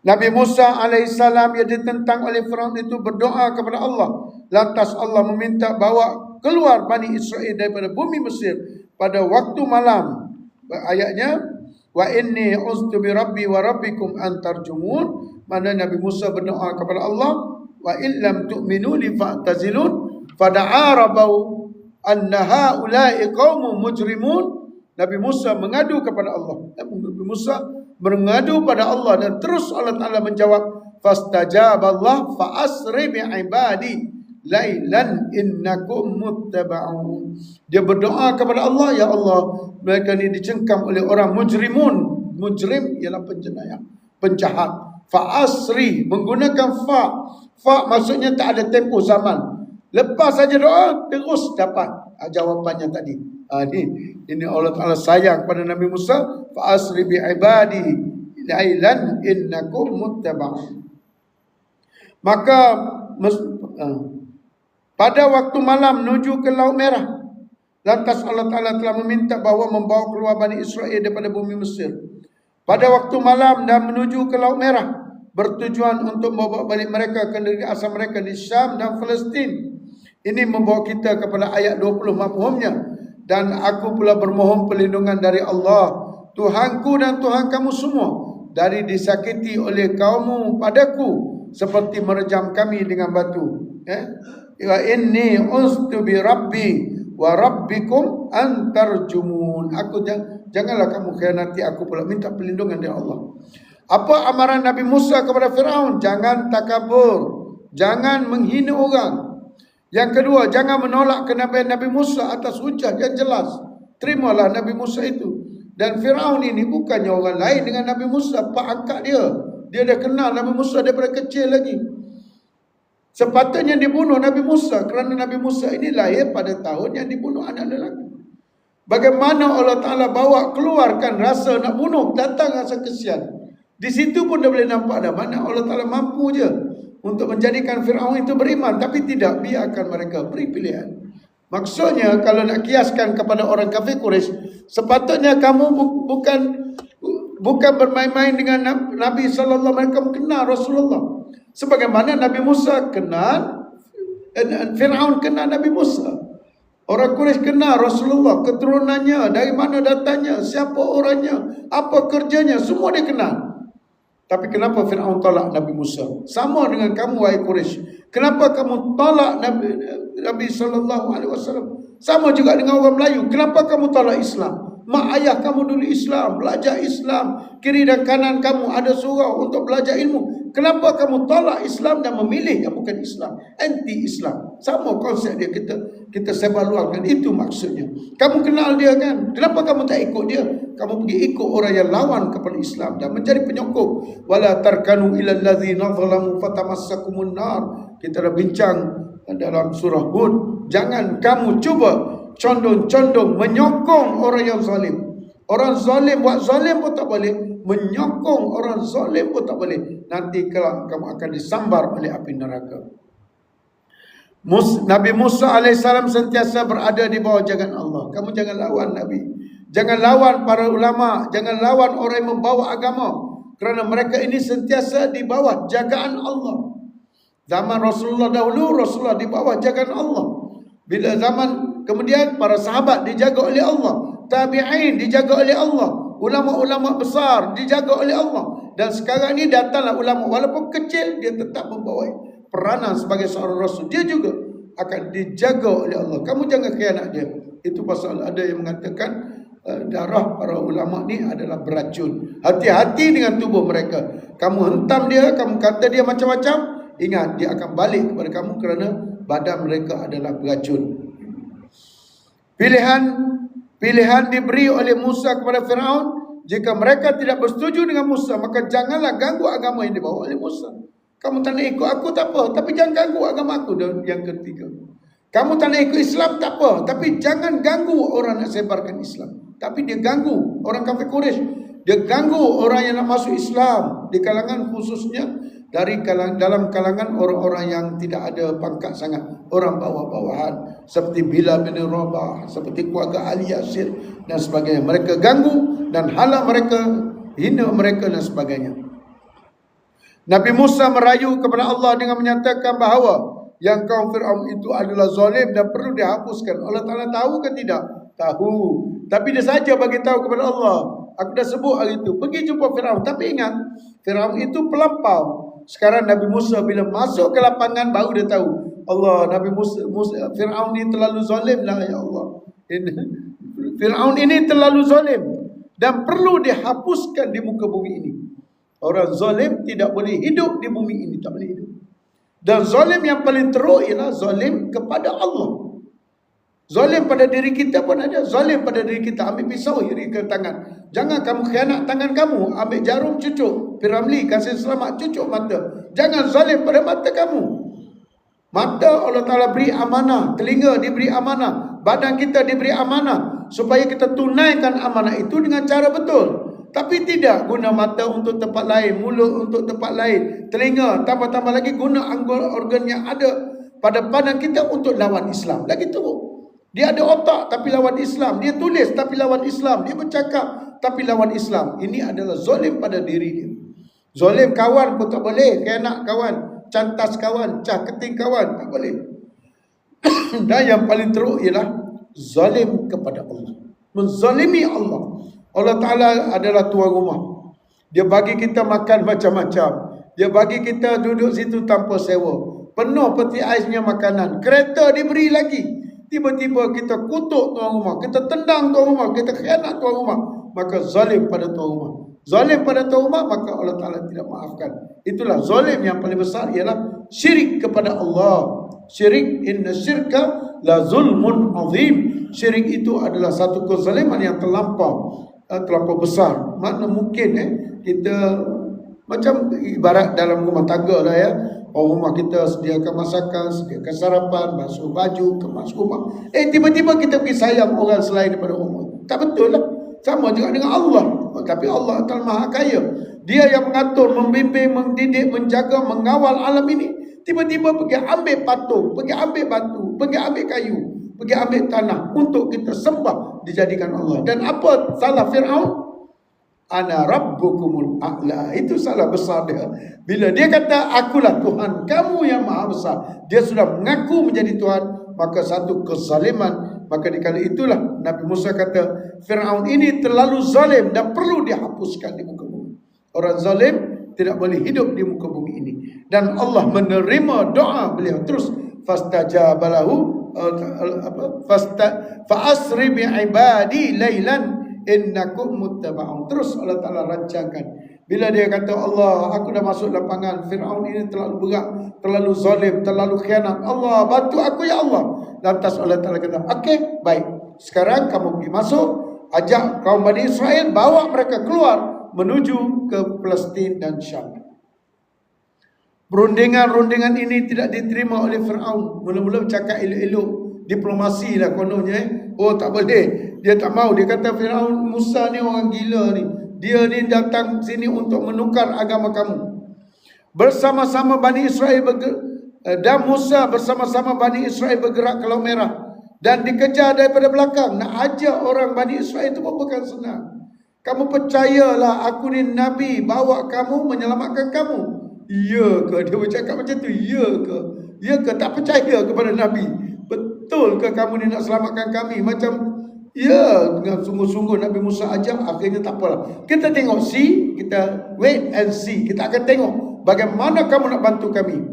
Nabi Musa alaihissalam yang ditentang oleh Firaun itu berdoa kepada Allah. Lantas Allah meminta bawa keluar Bani Israel daripada bumi Mesir pada waktu malam. Ayatnya, wa inni uztu bi rabbi wa rabbikum an tarjumun. Mana Nabi Musa berdoa kepada Allah, wa illam tu'minu li fa'tazilun fada'a rabbahu anna haula'i qaumun mujrimun. Nabi Musa mengadu kepada Allah. Nabi Musa mengadu pada Allah dan terus Allah Ta'ala menjawab, fastajaballah fa asri bi ibadi lailan innakum muttaba'un. Dia berdoa kepada Allah, ya Allah, mereka ni dicengkam oleh orang mujrimun. Mujrim ialah penjenayah, penjahat. Fa asri menggunakan fa maksudnya tak ada tempoh zaman. Lepas saja doa terus dapat jawapannya tadi. Ini Allah Ta'ala sayang pada Nabi Musa. Fa asri bi ibadi lailan innakum muttaba'un. Maka pada waktu malam menuju ke Laut Merah, lantas Allah Ta'ala telah meminta bahawa membawa keluar Bani Israel daripada bumi Mesir. Pada waktu malam dan menuju ke Laut Merah, bertujuan untuk membawa balik mereka ke negeri asal mereka di Syam dan Palestin. Ini membawa kita kepada ayat 20 mafhumnya. Dan aku pula bermohon perlindungan dari Allah, Tuhanku dan Tuhan kamu semua, dari disakiti oleh kaummu padaku, seperti merejam kami dengan batu. Wa inni uztu bi rabbi wa rabbikum an tarjumun. Aku janganlah kamu khianati aku pula, minta perlindungan dari Allah. Apa amaran Nabi Musa kepada Firaun? Jangan takabur, jangan menghina orang. Yang kedua, jangan menolak kenabian Nabi Musa atas hujah yang jelas. Terimalah Nabi Musa itu. Dan Firaun ini bukannya orang lain dengan Nabi Musa, pak angkat dia. Dia dah kenal Nabi Musa daripada kecil lagi. Sepatutnya dibunuh Nabi Musa, kerana Nabi Musa ini lahir pada tahun yang dibunuh anak lelaki. Bagaimana Allah Ta'ala bawa keluarkan rasa nak bunuh, datang rasa kesian. Di situ pun dah boleh nampak dah mana Allah Ta'ala mampu je untuk menjadikan Firaun itu beriman. Tapi tidak, biarkan mereka beri pilihan. Maksudnya kalau nak kiaskan kepada orang kafir Quraisy, sepatutnya kamu bukan bermain-main dengan Nabi sallallahu alaihi wasallam. Mereka kenal Rasulullah sebagaimana Nabi Musa kenal, Firaun kenal Nabi Musa. Orang Quraisy kenal Rasulullah, keturunannya, dari mana datangnya, siapa orangnya, apa kerjanya, semua dia kenal. Tapi kenapa Firaun tolak Nabi Musa? Sama dengan kamu wahai Quraisy. Kenapa kamu tolak Nabi sallallahu alaihi wasallam? Sama juga dengan orang Melayu. Kenapa kamu tolak Islam? Mak ayah kamu dulu Islam, belajar Islam, kiri dan kanan kamu ada surau untuk belajar ilmu. Kenapa kamu tolak Islam dan memilih yang bukan Islam? Anti-Islam. Sama konsep dia, kita sebar luarkan. Itu maksudnya. Kamu kenal dia kan? Kenapa kamu tak ikut dia? Kamu pergi ikut orang yang lawan kepada Islam dan menjadi penyokong. Wala tarkanu ilal ladzina zalamu fatamassakumun nar. Kita dah bincang dalam surah Hud. Jangan kamu cuba condong-condong menyokong orang yang zalim. Orang zalim buat zalim pun tak boleh, menyokong orang zalim pun tak boleh. Nanti kelak kamu akan disambar oleh api neraka. Nabi Musa alaihissalam sentiasa berada di bawah jagaan Allah. Kamu jangan lawan Nabi, jangan lawan para ulama, jangan lawan orang yang membawa agama, kerana mereka ini sentiasa di bawah jagaan Allah. Zaman Rasulullah dahulu, Rasulullah di bawah jagaan Allah. Bila zaman kemudian para sahabat dijaga oleh Allah, tabi'in dijaga oleh Allah, ulama-ulama besar dijaga oleh Allah. Dan sekarang ni datanglah ulama, walaupun kecil, dia tetap membawa peranan sebagai seorang rasul. Dia juga akan dijaga oleh Allah. Kamu jangan khianat dia. Itu pasal ada yang mengatakan darah para ulama ni adalah beracun. Hati-hati dengan tubuh mereka. Kamu hentam dia, kamu kata dia macam-macam, ingat dia akan balik kepada kamu kerana badan mereka adalah beracun. Pilihan diberi oleh Musa kepada Firaun. Jika mereka tidak bersetuju dengan Musa, maka janganlah ganggu agama yang dibawa oleh Musa. Kamu tak nak ikut aku tak apa, tapi jangan ganggu agama aku. Dan yang ketiga, kamu tak nak ikut Islam tak apa, tapi jangan ganggu orang nak sebarkan Islam. Tapi dia ganggu orang kafir Quraisy. Dia ganggu orang yang nak masuk Islam di kalangan, khususnya dalam kalangan orang-orang yang tidak ada pangkat sangat, orang bawah-bawahan seperti Bilal bin Rabah, seperti keluarga Ali Yasir dan sebagainya. Mereka ganggu dan halang mereka, hina mereka dan sebagainya. Nabi Musa merayu kepada Allah dengan menyatakan bahawa yang kaum Fir'aun itu adalah zalim dan perlu dihapuskan. Allah Ta'ala tahu ke tidak? Tahu. Tapi dia saja bagi tahu kepada Allah. Aku dah sebut hari itu, pergi jumpa Fir'aun. Tapi ingat, Fir'aun itu pelampau. Sekarang Nabi Musa bila masuk ke lapangan baru dia tahu, Allah, Nabi Musa Fir'aun ini terlalu zalim lah, ya Allah. Fir'aun ini terlalu zalim dan perlu dihapuskan di muka bumi ini. Orang zalim tidak boleh hidup di bumi ini, tak boleh hidup. Dan zalim yang paling teruk ialah zalim kepada Allah. Zalim pada diri kita pun ada. Zalim pada diri kita, ambil pisau iri ke tangan. Jangan kamu khianat tangan kamu, ambil jarum cucuk. Piramli kasih selamat, cucuk mata. Jangan zalim pada mata kamu. Mata Allah Ta'ala beri amanah, telinga diberi amanah, badan kita diberi amanah, supaya kita tunaikan amanah itu dengan cara betul. Tapi tidak guna mata untuk tempat lain, mulut untuk tempat lain, telinga, tambah-tambah lagi guna organ yang ada pada badan kita untuk lawan Islam. Lagi teruk. Dia ada otak tapi lawan Islam. Dia tulis tapi lawan Islam. Dia bercakap tapi lawan Islam. Ini adalah zalim pada diri dia. Zalim kawan pun tak boleh. Khianat kawan, cantas kawan, cah keting kawan, tak boleh. Dan yang paling teruk ialah zalim kepada Allah. Menzalimi Allah. Allah Ta'ala adalah tuan rumah. Dia bagi kita makan macam-macam. Dia bagi kita duduk situ tanpa sewa. Penuh peti aisnya makanan. Kereta diberi lagi. Tiba-tiba kita kutuk tuan rumah, kita tendang tuan rumah, kita khianat tuan rumah, maka zalim pada tuan rumah. Zalim pada tuan rumah, maka Allah Ta'ala tidak maafkan. Itulah zalim yang paling besar, ialah syirik kepada Allah. Syirik, inna syirka la zulmun azim. Syirik itu adalah satu kezaliman yang terlampau besar. Mana mungkin kita macam ibarat dalam rumah tangga lah ya. Rumah kita sediakan masakan, sediakan sarapan, basuh baju, kemas rumah. Tiba-tiba kita pergi sayang orang selain daripada rumah. Tak betul lah. Sama juga dengan Allah. Tapi Allah Ta'ala Maha Kaya. Dia yang mengatur, membimbing, mendidik, menjaga, mengawal alam ini. Tiba-tiba pergi ambil patung, pergi ambil batu, pergi ambil kayu, pergi ambil tanah untuk kita sembah, dijadikan Allah. Dan apa salah Fir'aun? Ana rabbukumul a'la. Itu salah besar dia. Bila dia kata akulah Tuhan kamu yang maha besar, dia sudah mengaku menjadi Tuhan, maka satu kezaliman. Maka dikala itulah Nabi Musa kata, Fir'aun ini terlalu zalim dan perlu dihapuskan di muka bumi. Orang zalim tidak boleh hidup di muka bumi ini. Dan Allah menerima doa beliau. Terus fastajabalahu fa'asri bi'ibadi laylan innakum muttaba'un. Terus Allah Ta'ala rancangkan. Bila dia kata, Allah, aku dah masuk lapangan, Fir'aun ini terlalu berat, terlalu zalim, terlalu khianat, Allah bantu aku ya Allah. Lantas Allah Ta'ala kata, okey, baik, sekarang kamu pergi masuk, ajak kaum Bani Israel, bawa mereka keluar menuju ke Palestin dan Syam. Perundingan-rundingan ini tidak diterima oleh Fir'aun. Mula-mula bercakap elok-elok, diplomasi lah kononnya. Oh, tak boleh. Dia tak mau. Dia kata, Fir'aun, Musa ni orang gila ni. Dia ni datang sini untuk menukar agama kamu. Bersama-sama Bani Israel dan Musa bersama-sama Bani Israel bergerak ke Laut Merah. Dan dikejar daripada belakang. Nak ajak orang Bani Israel itu bukan senang. Kamu percayalah aku ni Nabi, bawa kamu, menyelamatkan kamu. Ya ke? Dia bercakap macam tu. Ya ke? Ya ke? Tak percaya kepada Nabi. Betul ke kamu ni nak selamatkan kami? Macam ya, dengan sungguh-sungguh Nabi Musa ajak, akhirnya tak apalah. Kita tengok, kita wait and see. Kita akan tengok bagaimana kamu nak bantu kami.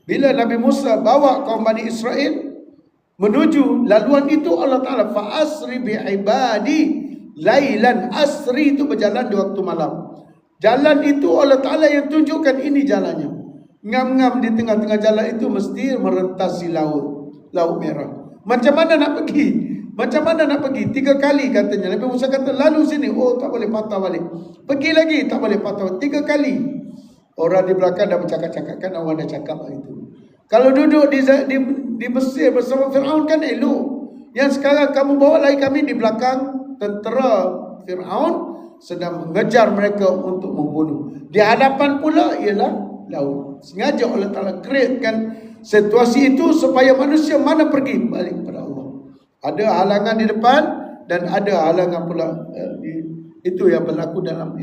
Bila Nabi Musa bawa kaum Bani Israel menuju laluan itu, Allah Ta'ala fa'asri bi'ibadi lailan. Asri itu berjalan di waktu malam. Jalan itu Allah Ta'ala yang tunjukkan ini jalannya. Ngam-ngam di tengah-tengah jalan itu mesti merentasi Laut Merah. Macam mana nak pergi? Macam mana nak pergi? 3 kali katanya. Nabi Musa kata, lalu sini. Oh, tak boleh patah balik. Pergi lagi, tak boleh patah. 3 kali. Orang di belakang dah bercakap-cakap. Kan orang dah cakap itu. Kalau duduk di Mesir bersama Fir'aun kan elok. Yang sekarang kamu bawa lagi kami di belakang tentera Fir'aun. sedang mengejar mereka untuk membunuh. Di hadapan pula ialah laut. Sengaja Allah Ta'ala createkan situasi itu supaya manusia mana pergi? Balik kepada Allah. Ada halangan di depan dan ada halangan pula itu yang berlaku dalam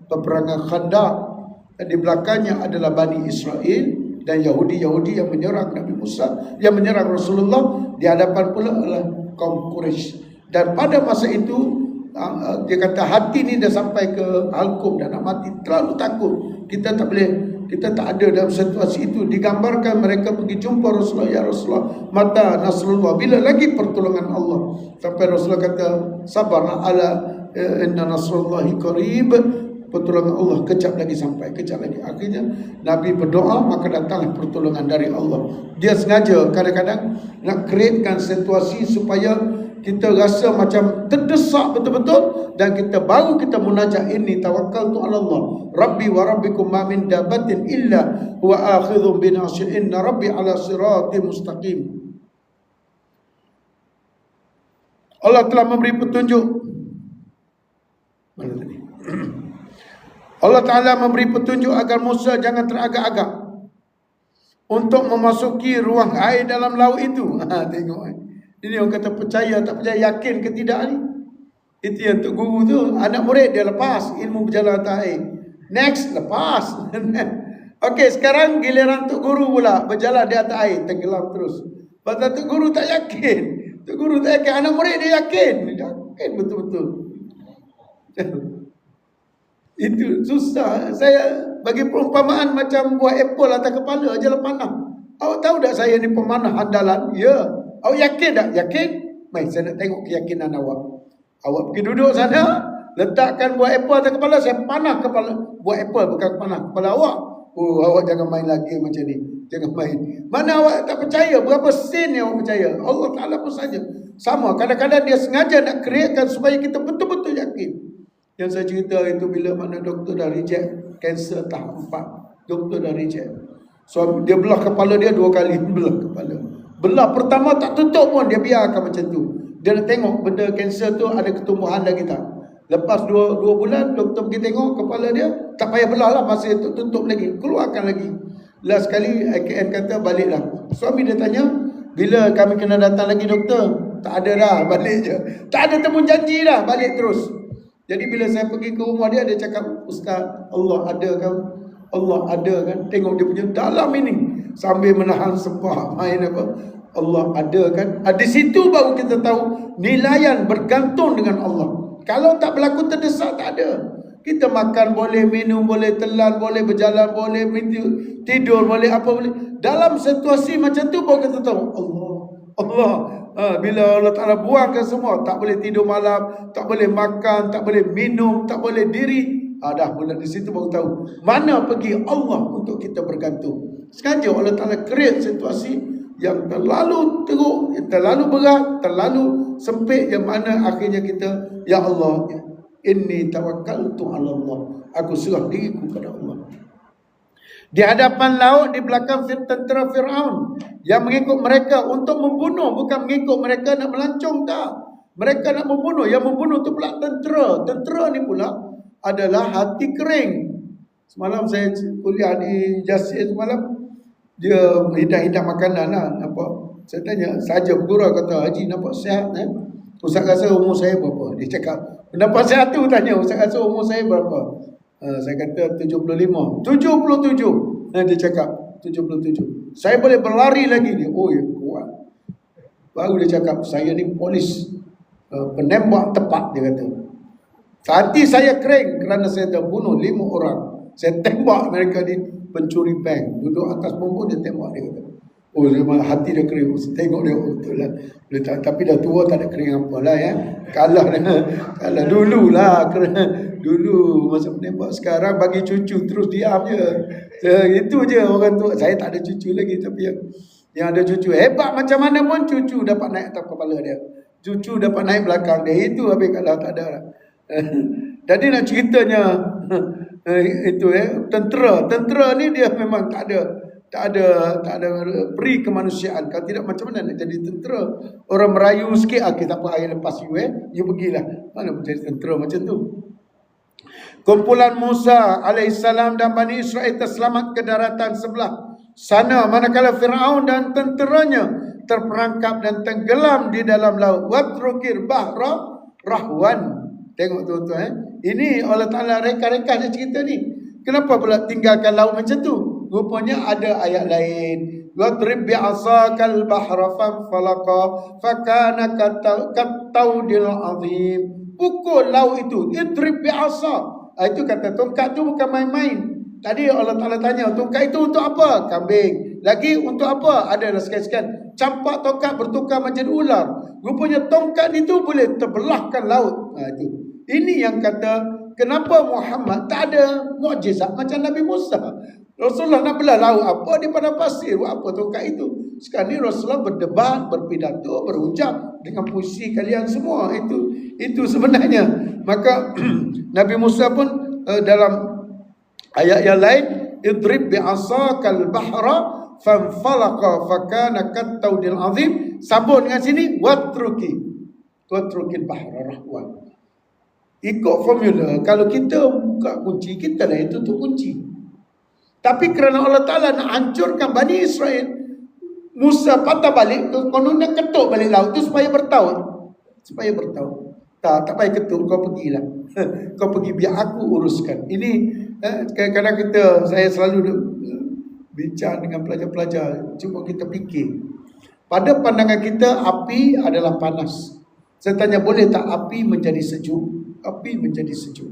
peperangan Khandaq. Di belakangnya adalah Bani Israel dan Yahudi yang menyerang Nabi Musa, yang menyerang Rasulullah. Di hadapan pula adalah kaum Quraisy. Dan pada masa itu dia kata hati ni dah sampai ke halkum dan nak mati, terlalu takut. Kita tak ada dalam situasi itu. Digambarkan mereka pergi jumpa Rasulullah, ya Rasulullah, mata nasrullah, bila lagi pertolongan Allah? Sampai Rasulullah kata, sabarlah ala inna nasrullahi qarib, pertolongan Allah kejap lagi sampai, kejap lagi. Akhirnya Nabi berdoa, maka datanglah pertolongan dari Allah. Dia sengaja kadang-kadang nak createkan situasi supaya kita rasa macam terdesak betul-betul, dan kita munajat, ini tawakkaltu ala Allah Rabbi wa rabbikum ma min dabatin illa huwa akhidhun bi nasir inna rabbi ala siratim mustaqim. Allah telah memberi petunjuk. Mana tadi? Allah Ta'ala memberi petunjuk agar Musa jangan teragak-agak untuk memasuki ruang air dalam laut itu. Tengok. Ini orang kata percaya, tak percaya, yakin ke tidak ni? Itu yang Tok Guru tu, anak murid dia lepas ilmu berjalan atas air. Next, lepas. Okey, sekarang giliran Tok Guru pula berjalan di atas air, tenggelam terus. Pasal Tok Guru tak yakin. Tok Guru tak yakin, anak murid dia yakin. Dia yakin betul-betul. Itu susah. Saya bagi perumpamaan macam buah apple atas kepala, jalan panah. Awak tahu tak saya ni pemanah andalan? Ya. Awak yakin tak? Yakin? Baik, saya nak tengok keyakinan awak. Awak pergi duduk sana, letakkan buah apple atas kepala, saya panah kepala. Buah apple bukan panah kepala awak. Oh, awak jangan main lagi macam ni. Jangan main. Mana awak tak percaya? Berapa sen yang awak percaya? Allah Ta'ala pun saja. Sama, kadang-kadang dia sengaja nak createkan supaya kita betul-betul yakin. Yang saya cerita itu bila mana doktor dah reject kanser tahap 4. Doktor dah reject. So dia belah kepala dia 2 kali. Belah kepala. Belah pertama tak tutup pun, dia biarkan macam tu. Dia nak tengok benda kanser tu ada ketumbuhan lagi tak. Lepas 2 bulan doktor pergi tengok kepala dia, tak payah belah lah, masih tutup lagi, keluarkan lagi. Last sekali AKN kata baliklah. Suami dia tanya, bila kami kena datang lagi doktor? Tak ada dah, balik je. Tak ada temu janji dah, balik terus. Jadi bila saya pergi ke rumah dia, dia cakap, Ustaz, Allah ada kan? Allah ada kan? Tengok dia punya dalam ini. Sambil menahan sepah main apa, Allah ada kan? Di situ baru kita tahu nilaian bergantung dengan Allah. Kalau tak berlaku terdesak, tak ada. Kita makan boleh, minum boleh, telan boleh, berjalan boleh, tidur boleh, apa boleh. Dalam situasi macam tu baru kita tahu Allah. Bila Allah Ta'ala buangkan semua, tak boleh tidur malam, tak boleh makan, tak boleh minum, tak boleh diri. Dah mula di situ baru tahu mana pergi Allah untuk kita bergantung. Sengaja Allah Ta'ala create situasi yang terlalu teruk, terlalu berat, terlalu sempit, yang mana akhirnya kita, ya Allah, inni tawakkaltu ala Allah, aku serah diriku kepada Allah. Di hadapan laut, di belakang tentera Fir'aun yang mengikut mereka untuk membunuh, bukan mengikut mereka nak melancong, tak. Mereka nak membunuh, yang membunuh tu pula tentera. Tentera ni pula adalah hati kering. Semalam saya kuliah di Jasir semalam, dia hidang-hidang makanan lah, nampak. Saya tanya, saja guru kata, Haji nampak sihat Ustaz rasa umur saya berapa? Dia cakap, nampak sihat tu, tanya, Ustaz rasa umur saya berapa? Saya kata 75. 77. Dia cakap 77. Saya boleh berlari lagi. Dia, oh ya, kuat. Baru dia cakap, saya ni polis, penembak tepat, dia kata. Hati saya kering kerana saya dah bunuh 5 orang. Saya tembak mereka ni pencuri bank. Duduk atas punggung, dia tembak, dia kata. Oh, hati dia kering. Saya tengok dia, betul lah. Tapi dah tua, tak ada kering apa lah ya. Kalah dulu lah. Dulu masa menembak. Sekarang bagi cucu terus diam je. Itu je orang tua. Saya tak ada cucu lagi, tapi yang ada cucu hebat macam mana pun, cucu dapat naik atas kepala dia. Cucu dapat naik belakang dia. Itu habis kalau tak ada lah. Jadi nak ceritanya itu tentera ni dia memang tak ada peri kemanusiaan. Kalau tidak, macam mana nak jadi tentera? Orang merayu sikit, kita tak apa, air lepas you you pergilah. Mana menjadi tentera macam tu? Kumpulan Musa alaihissalam dan Bani Israel terselamat ke daratan sebelah sana, manakala Fir'aun dan tenteranya terperangkap dan tenggelam di dalam laut. Watrukil bahra rahwan. Tengok tuan-tuan, ini Allah Ta'ala reka-reka dia cerita ni. Kenapa pula tinggalkan laut macam tu? Rupanya ada ayat lain. Wadrib bi'asakal bahra fanfalaqa fakana kattaudil azim. Pukul laut itu, idrib bi'asa. Itu kata tongkat tu bukan main-main. Tadi Allah Ta'ala tanya, tongkat itu untuk apa? Kambing. Lagi untuk apa? Ada sekian-sekian. Campak tongkat bertukar macam ular. Rupanya tongkat itu boleh terbelahkan laut. Itu. Ini yang kata, kenapa Muhammad tak ada mukjizat macam Nabi Musa? Rasulullah nak belah laut apa di padang pasir? Apa tongkat itu? Sekarang ni Rasulullah berdebat, berpidato, berucap dengan puisi kalian semua. Itu sebenarnya. Maka Nabi Musa pun dalam ayat yang lain, idrib bi'asakal bahra fanfalaqa fakana kattaudil azim. Sambung dengan sini, watrukil bahra rahwan. Ikut formula, kalau kita buka kunci, kita lah yang tutup kunci. Tapi kerana Allah Ta'ala nak hancurkan Bani Israel, Musa patah balik, kononnya ketuk balik laut tu supaya bertaut. Tak payah ketuk, kau pergilah. Kau pergi, biar aku uruskan. Ini kadang-kadang saya selalu bincang dengan pelajar-pelajar. Cuba kita fikir. Pada pandangan kita, api adalah panas. Saya tanya, boleh tak api menjadi sejuk? Api menjadi sejuk.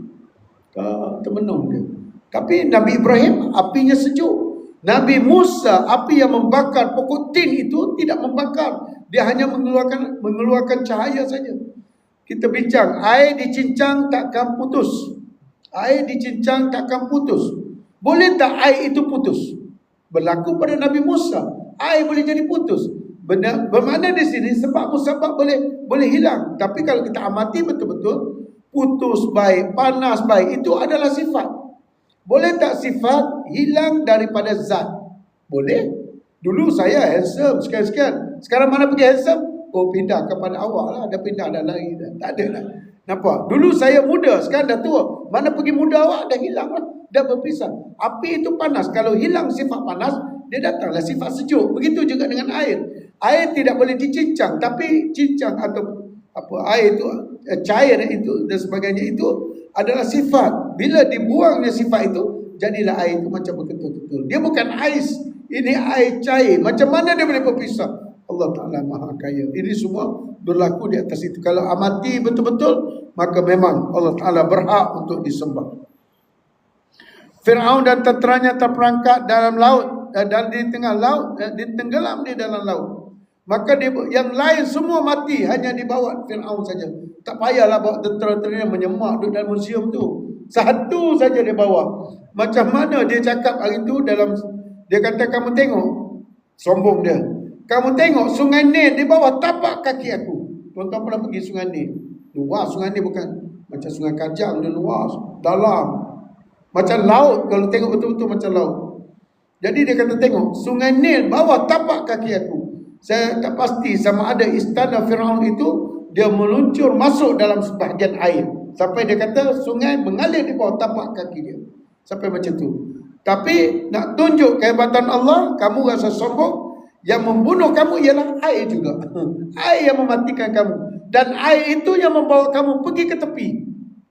Termenung dia. Tapi Nabi Ibrahim, apinya sejuk. Nabi Musa, api yang membakar pokok tin itu tidak membakar. Dia hanya mengeluarkan cahaya saja. Kita bincang, air dicincang takkan putus. Air dicincang takkan putus. Boleh tak air itu putus? Berlaku pada Nabi Musa, air boleh jadi putus. Bermakna di sini sebab musabab boleh hilang. Tapi kalau kita amati betul-betul, putus baik, panas baik, itu adalah sifat. Boleh tak sifat hilang daripada zat? Boleh. Dulu saya handsome sekian-sekian. Sekarang mana pergi handsome? Oh, pindah kepada awak lah. Dah pindah, dah lari dah. Tak ada lah. Nampak? Dulu saya muda, sekarang dah tua. Mana pergi muda awak? Dah hilang lah. Dah berpisah. Api itu panas. Kalau hilang sifat panas, dia datanglah sifat sejuk. Begitu juga dengan air. Air tidak boleh dicincang. Tapi cincang atau air itu, cair itu dan sebagainya itu adalah sifat. Bila dibuangnya sifat itu, jadilah air itu macam berketul-ketul. Dia bukan ais. Ini air cair. Macam mana dia boleh berpisah? Allah Ta'ala Maha Kaya. Ini semua berlaku di atas itu. Kalau amati betul-betul, maka memang Allah Ta'ala berhak untuk disembah. Fir'aun dan tenteranya terperangkap dalam laut dan di tengah laut, ditenggelam di dalam laut. Maka yang lain semua mati, hanya dibawa Fir'aun saja. Tak payahlah bawa tentera-tentera menyemak duduk dalam museum tu. Satu saja dia bawa. Macam mana dia cakap hari itu dalam, dia kata, kamu tengok, sombong dia. Kamu tengok sungai Nil di bawah tapak kaki aku. Tuan-tuan pernah pergi sungai Nil? Luas sungai Nil, bukan macam sungai Kajang, dia luas, dalam. Macam laut, kalau tengok betul-betul macam laut. Jadi dia kata, tengok sungai Nil bawah tapak kaki aku. Saya tak pasti sama ada istana Fir'aun itu dia meluncur masuk dalam sebahagian air. Sampai dia kata sungai mengalir di bawah tapak kaki dia. Sampai macam tu. Tapi nak tunjuk kehebatan Allah, kamu rasa sombong. Yang membunuh kamu ialah air juga. Air yang mematikan kamu. Dan air itu yang membawa kamu pergi ke tepi.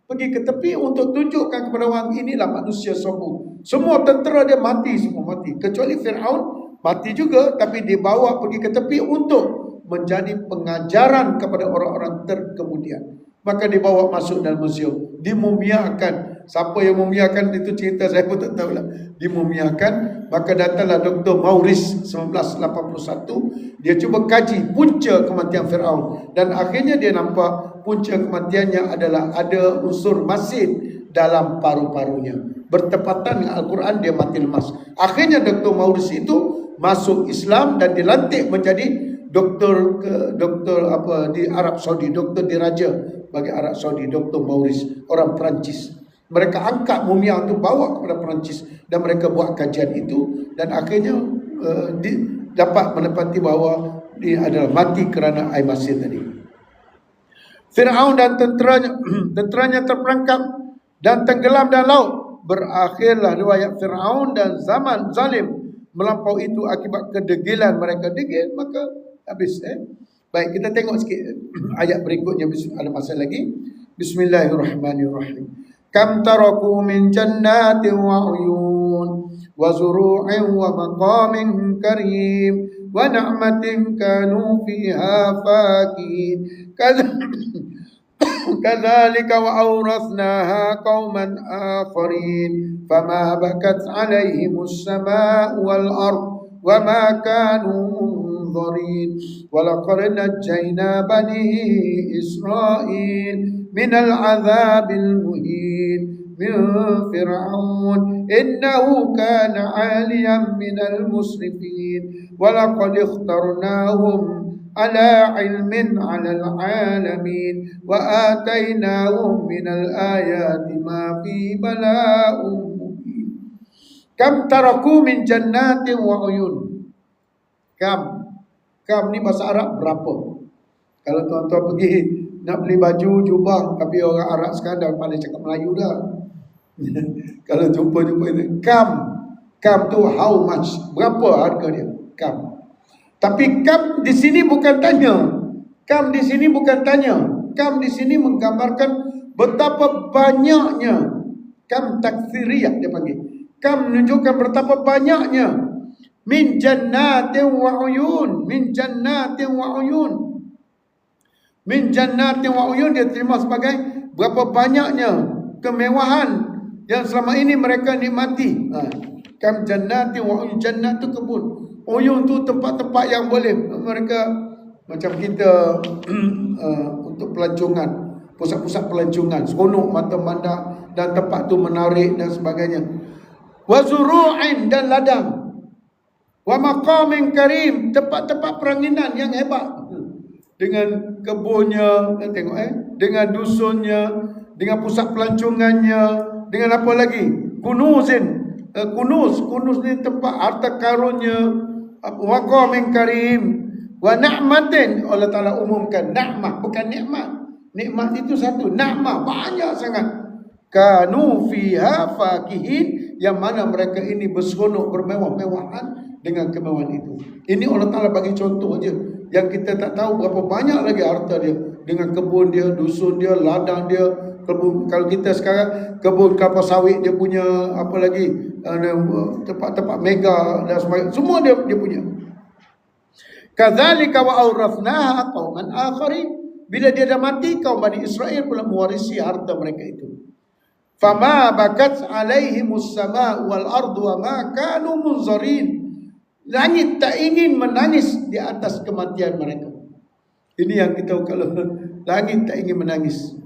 Pergi ke tepi untuk tunjukkan kepada orang, inilah manusia sombong. Semua tentera dia mati, semua mati. Kecuali Fir'aun mati juga, tapi dibawa pergi ke tepi untuk menjadi pengajaran kepada orang-orang terkemudian. Maka dibawa masuk dalam museum. Dimumiakan. Siapa yang mumiakan itu cerita saya pun tak tahu lah. Dimumiakan. Maka datanglah Dr. Maurice 1981. Dia cuba kaji punca kematian Fir'aun. Dan akhirnya dia nampak punca kematiannya adalah ada unsur masin dalam paru-parunya. Bertepatan dengan Al-Quran, dia mati lemas. Akhirnya Dr. Maurice itu masuk Islam dan dilantik menjadi doktor di Arab Saudi, doktor diraja bagi Arab Saudi, Dr. Maurice, orang Perancis. Mereka angkat mumia itu bawa kepada Perancis dan mereka buat kajian itu dan akhirnya dapat menepati bahawa dia adalah mati kerana air masin tadi. Fir'aun dan tenteranya terperangkap dan tenggelam dalam laut. Berakhirlah riwayat Fir'aun dan zaman zalim melampau itu akibat kedegilan mereka. Degil maka habis. Baik, kita tengok sikit ayat berikutnya. Ada masa lagi. Bismillahirrahmanirrahim. Kam taraku min jannatin wa uyun wa zuru'in wa maqamin karim wa na'matin kanu fiha fakihin. كذلك وأورثناها قوما آخرين فما بكت عليهم السماء والأرض وما كانوا منظرين ولقد نجينا بني إسرائيل من العذاب المهين من فرعون إنه كان عاليا من المسرفين ولقد اخترناهم على علم على العالمين وآتيناهم من الآيات ما في بلاء مبين كم تركوا من جنات وعيون. Kam ni bahasa Arab berapa? Kalau tuan-tuan pergi nak beli baju jubah, tapi orang Arab sekarang dah pandai cakap Melayu dah. Kalau jumpa ini kam tu how much, berapa harga dia? Kam. Tapi kam di sini bukan tanya. Kam di sini bukan tanya. Kam di sini menggambarkan betapa banyaknya. Kam takthiriyah dia panggil. Kam menunjukkan betapa banyaknya. Min jannatin wa uyun. Min jannatin wa uyun. Min jannatin wa uyun dia terima sebagai berapa banyaknya kemewahan yang selama ini mereka nikmati. Kam jannatin wa uyun. Jannat tu kebun. Uyun tu tempat-tempat yang boleh mereka macam kita untuk pelancongan, pusat-pusat pelancongan, seronok mata mandang dan tempat tu menarik dan sebagainya. Wa zuru'in dan ladang. Wa maqamin karim, tempat-tempat peranginan yang hebat. Dengan kebunnya, tengok dengan dusunnya, dengan pusat pelancongannya, dengan apa lagi? Kunuzin. Kunuz ni tempat harta karunnya. Waqamin karim wa na'matin. Allah Ta'ala umumkan na'mah, bukan nikmat. Nikmat itu satu, na'mah banyak sangat. Kanu fiha fakihin, yang mana mereka ini berseronok, bermewah-mewahan dengan kemewahan itu. Ini Allah Ta'ala bagi contoh je, yang kita tak tahu berapa banyak lagi harta dia, dengan kebun dia, dusun dia, ladang dia. Kebun, kalau kita sekarang kebun kelapa sawit dia punya, apa lagi, tempat-tempat mega dan sebagainya, semua dia punya. Kadzalika wa awrathnaha qauman akharin. Bila dia dah mati, kaum Bani Israel pula mewarisi harta mereka itu. Fama bakat alaihimus sama wal ardu wa ma kanu munzarin. Langit tak ingin menangis di atas kematian mereka. Ini yang kita, kalau langit tak ingin menangis.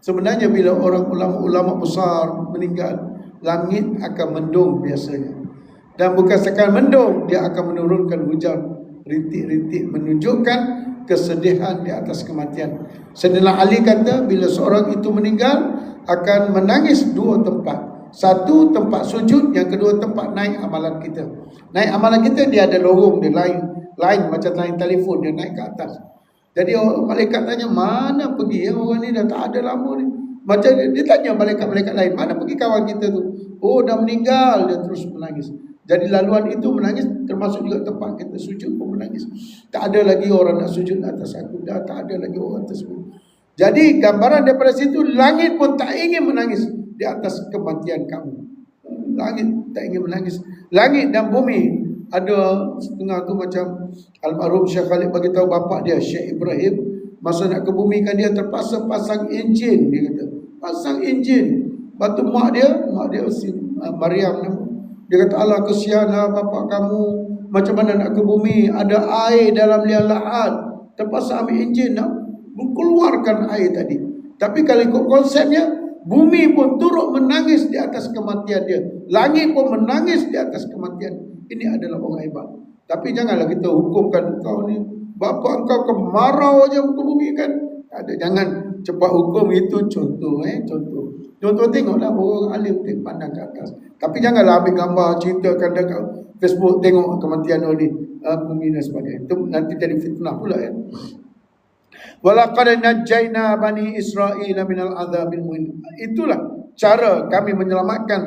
Sebenarnya bila orang ulama besar meninggal, langit akan mendung biasanya. Dan bukan sekadar mendung, dia akan menurunkan hujan rintik-rintik, menunjukkan kesedihan di atas kematian. Sayyidina Ali kata, bila seorang itu meninggal, akan menangis dua tempat. Satu, tempat sujud. Yang kedua, tempat naik amalan kita. Naik amalan kita, dia ada lorong dia, lain macam lain telefon, dia naik ke atas. Jadi malaikat tanya, mana pergi orang ni, dah tak ada lama ni. Macam dia tanya malaikat-malaikat lain, mana pergi kawan kita tu? Oh, dah meninggal. Dia terus menangis. Jadi laluan itu menangis, termasuk juga tempat kita sujud pun menangis. Tak ada lagi orang nak sujud atas aku, dah tak ada lagi orang tersebut. Jadi gambaran daripada situ, langit pun tak ingin menangis di atas kematian kamu. Langit tak ingin menangis. Langit dan bumi, ada setengah tu macam almarhum Syekh Khalid bagi tahu bapak dia, Syekh Ibrahim, masa nak kebumikan dia terpaksa pasang enjin. Dia kata pasang enjin. Batu mak dia Maryam, dia kata, Allah kesian bapak kamu, macam mana nak ke bumi, ada air dalam liang lahat, terpaksa ambil enjin nak mengeluarkan air tadi. Tapi kalau ikut konsepnya, bumi pun turut menangis di atas kematian dia, langit pun menangis di atas kematian. Ini adalah orang hebat. Tapi janganlah kita hukumkan kau ni, bapak kau kemarau aja ke bumi kan. Ada, jangan cepat hukum. Itu contoh. Contoh tengoklah orang alim pandang ke atas. Tapi janganlah ambil gambar, ceritakan dekat Facebook, tengok kematian ni, bumi dan sebagainya. Itu nanti jadi fitnah pula ya. Walaqad najjayna bani Israil minal adzabil muhin. Itulah cara kami menyelamatkan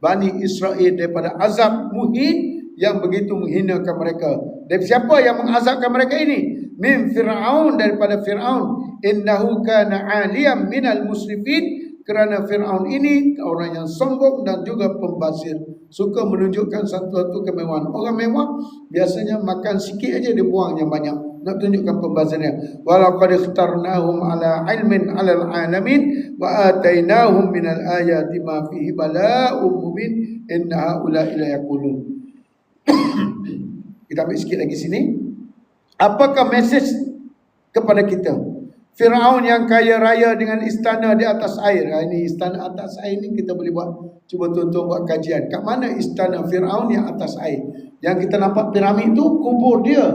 Bani Israel daripada azab muhin yang begitu menghinakan mereka. Dan siapa yang mengazabkan mereka ini? Min Fir'aun, daripada Fir'aun. Innahu kana 'aliyan minal musrifin, kerana Fir'aun ini orang yang sombong dan juga pembazir, suka menunjukkan satu-satu kemewahan. Orang mewah biasanya makan sikit aja dia buang yang banyak, nak tunjukkan pembazirnya. Walaqad ikhtarnahum ala ilmin 'alal 'alamin wa atainahum minal ayati ma fihi bala'un mubin inna haula'i la yaqulun. Kita ambil sikit lagi sini. Apakah mesej kepada kita? Fir'aun yang kaya raya dengan istana di atas air. Ini istana atas air ni kita boleh cuba tuan-tuan buat kajian. Kat mana istana Fir'aun yang atas air? Yang kita nampak piramid tu kubur dia.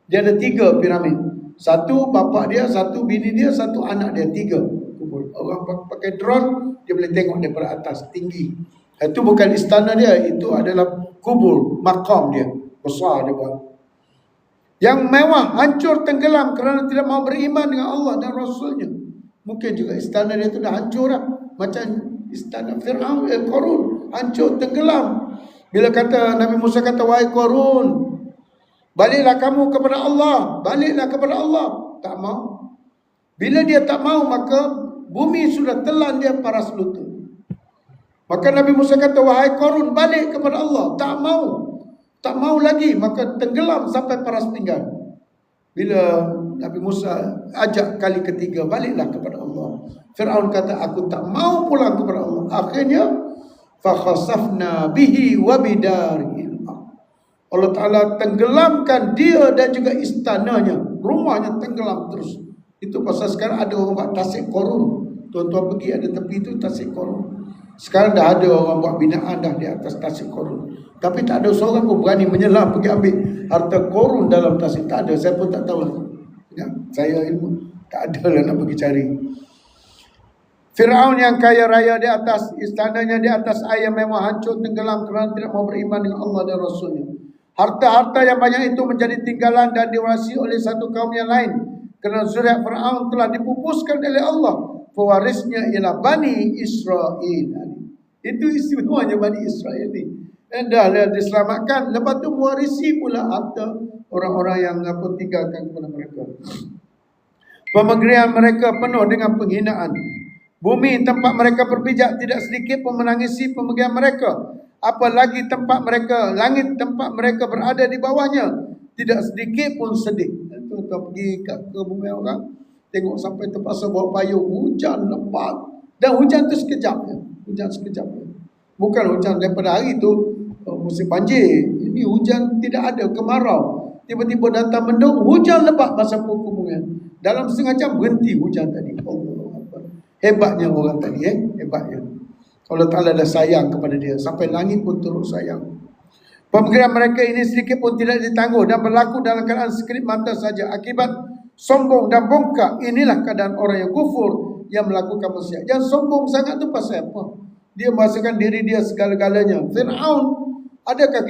Dia ada 3 piramid. Satu bapa dia, satu bini dia, satu anak dia, 3 kubur. Orang pakai drone dia boleh tengok daripada atas tinggi. Itu bukan istana dia, itu adalah kubur, makam dia. Besar dia buat. Yang mewah, hancur, tenggelam kerana tidak mau beriman dengan Allah dan Rasulnya. Mungkin juga istana dia tu dah hancur lah. Macam istana Fir'aun, Qarun, hancur, tenggelam. Bila kata Nabi Musa kata, wahai Qarun, baliklah kamu kepada Allah. Baliklah kepada Allah. Tak mau. Bila dia tak mau, maka bumi sudah telan dia paras lutut. Maka Nabi Musa kata, wahai Qarun, balik kepada Allah. Tak mau. Tak mau lagi, maka tenggelam sampai paras pinggan. Bila Nabi Musa ajak kali ketiga, baliklah kepada Allah. Fir'aun kata, aku tak mau pulang kepada Allah. Akhirnya, fakhasafna bihi wa bidarihi. Allah Ta'ala tenggelamkan dia dan juga istananya. Rumahnya tenggelam terus. Itu pasal sekarang ada orang buat tasik korun. Tuan-tuan pergi ada tepi itu tasik korun. Sekarang dah ada orang buat binaan dah di atas tasik korun. Tapi tak ada seorang pun berani menyelam pergi ambil harta korun dalam tasik. Tak ada, saya pun tak tahu. Ya, saya ilmu tak ada lah nak pergi cari. Fir'aun yang kaya raya di atas istananya di atas air memang hancur tenggelam kerana tidak mau beriman dengan Allah dan Rasulnya. Harta-harta yang banyak itu menjadi tinggalan dan diwarisi oleh satu kaum yang lain. Kerana zuriat Fir'aun telah dipupuskan oleh Allah. Pewarisnya ialah Bani Israel. Itu istimewanya Bani Israel ni. Dan dah diselamatkan. Lepas tu mewarisi pula harta orang-orang yang tinggalkan kepada mereka. Pemegerian mereka penuh dengan penghinaan. Bumi tempat mereka berpijak tidak sedikit pun menangisi pemegerian mereka. Apalagi tempat mereka, langit tempat mereka berada di bawahnya, tidak sedikit pun sedih. Itu pergi ke bumi orang, tengok sampai terpaksa bawa payung, hujan lebat. Dan hujan tu sekejap je. Hujan sekejap je. Bukan hujan daripada hari tu musim banjir. Ini hujan tidak ada, kemarau. Tiba-tiba datang mendung, hujan lebat masa pukul. Dalam setengah jam berhenti hujan tadi. Allah. Hebatnya orang tadi, hebatnya. Allah Ta'ala dah sayang kepada dia. Sampai langit pun turut sayang. Pemegerian mereka ini sedikit pun tidak ditangguh dan berlaku dalam keadaan sekelip mata saja. Akibat sombong dan bongkak, inilah keadaan orang yang kufur yang melakukan maksiat. Yang sombong sangat tu pasal apa? Dia merasakan diri dia segala-galanya. Fir'aun, adakah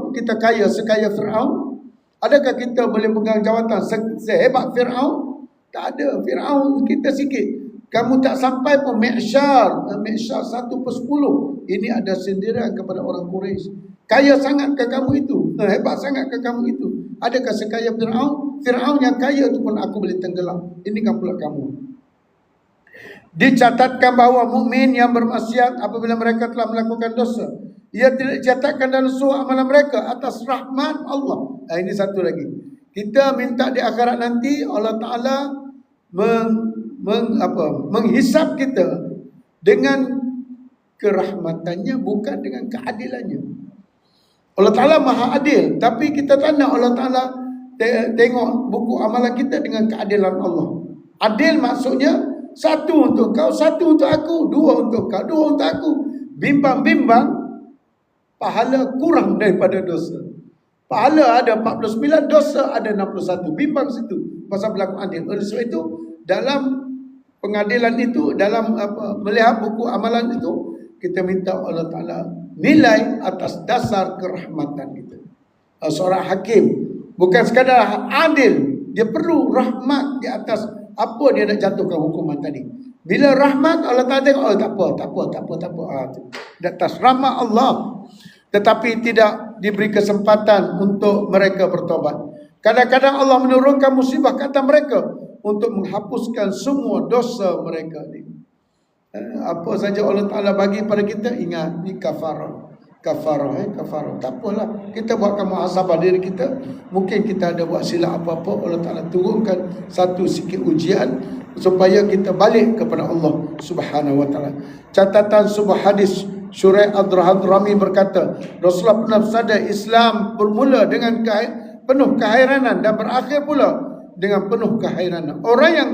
kita kaya sekaya Fir'aun? Adakah kita boleh pegang jawatan sehebat Fir'aun? Tak ada. Fir'aun kita sikit. Kamu tak sampai pun Mi'syar 1/10. Ini ada sindiran kepada orang Quraisy. Kaya sangat ke kamu itu? Hebat sangat ke kamu itu? Adakah sekaya Fir'aun? Fir'aun yang kaya itu pun aku boleh tenggelam. Ini kan pula kamu. Dicatatkan bahawa mukmin yang bermaksiat apabila mereka telah melakukan dosa, ia tidak dicatatkan dalam surah amalan mereka atas rahmat Allah. Ini satu lagi. Kita minta di akhirat nanti Allah Ta'ala menghisap kita dengan kerahmatannya, bukan dengan keadilannya. Allah Ta'ala maha adil, tapi kita tak nak Allah Ta'ala tengok buku amalan kita dengan keadilan Allah. Adil maksudnya satu untuk kau, satu untuk aku, dua untuk kau, dua untuk aku. Bimbang-bimbang, pahala kurang daripada dosa. Pahala ada 49, dosa ada 61. Bimbang situ pasal berlaku adil. Oleh sebab itu, dalam pengadilan itu, dalam melihat buku amalan itu, kita minta Allah Ta'ala nilai atas dasar kerahmatan kita. Seorang hakim bukan sekadar adil, dia perlu rahmat di atas apa dia nak jatuhkan hukuman tadi. Bila rahmat, Allah Ta'ala tengok, tak apa. Di atas rahmat Allah, tetapi tidak diberi kesempatan untuk mereka bertobat. Kadang-kadang Allah menurunkan musibah ke atas mereka untuk menghapuskan semua dosa mereka ni. Apa saja Allah Ta'ala bagi pada kita, ingat, ni kafarah. Kafarah. Tak apalah, kita buatkan muhasabah diri kita. Mungkin kita ada buat silap apa-apa, Allah Ta'ala turunkan satu sikit ujian supaya kita balik kepada Allah Subhanahu wa Ta'ala. Catatan sebuah hadis, Syuraih Ad-Hadrami berkata, Rasulullah pernah bersabda, Islam bermula dengan penuh kehairanan dan berakhir pula dengan penuh kehairanan. Orang yang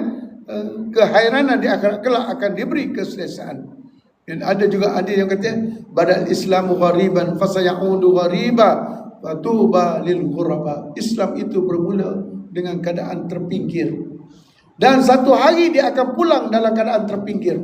kehairanan di akhirat kelak akan diberi keselesaan. Dan ada juga hadis yang kata, badal Islamu ghariban fasayaudu ghariba fatuba lil ghuraba. Islam itu bermula dengan keadaan terpinggir, dan satu hari dia akan pulang dalam keadaan terpinggir.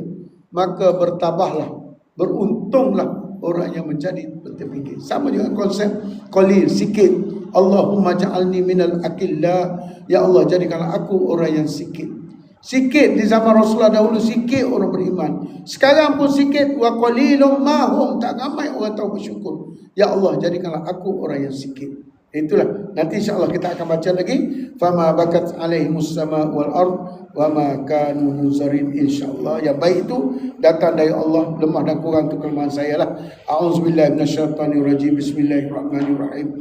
Maka bertabahlah, beruntunglah orang yang menjadi terpinggir. Sama juga konsep qalil, sikit. Allahumma ja'alni minal akilla. Ya Allah, jadikanlah aku orang yang sikit. Sikit di zaman Rasulullah dahulu, sikit orang beriman. Sekarang pun sikit. Wa qalilum mahum, tak ramai orang tahu bersyukur. Ya Allah, jadikanlah aku orang yang sikit. Itulah, nanti insya-Allah kita akan baca lagi. Fama bakat alaihimus sama wal ard wa ma kanu munzarin, insyaallah. Yang baik itu datang dari Allah, lemah dan kurang itu kelemahan saya lah. A'udzubillahi minasyaitonirrajim. Bismillahirrahmanirrahim.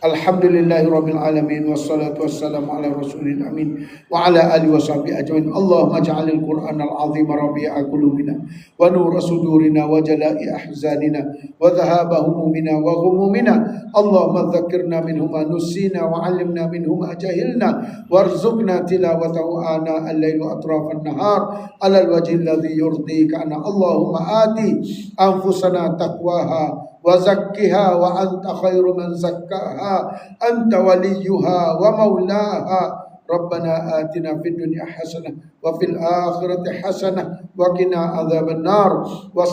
Alhamdulillahirabbil alamin wassalatu wassalamu ala rasulil amin wa ala alihi washabihi ajmain. Allahumma ij'alil qur'anal azim rabi'a qulubina wa nur sudurina wa jala'i ahzanina wa dhahaba humumina wa ghumumina. Allahumma dzakirna minhu ma nusina wa 'allimna minhu ma jahilna warzuqna tilawatahu ana al-lail wa atrafan nahar ala al-wajhi alladhi yurdika ana. Allahumma ati anfusana taqwaha wa zakkiha wa anta khairu man zakkaha anta waliyuha wa maulaha. Rabbana atina fid dunya hasanah wa fil akhirati hasanah wa qina adzaban nar. Wa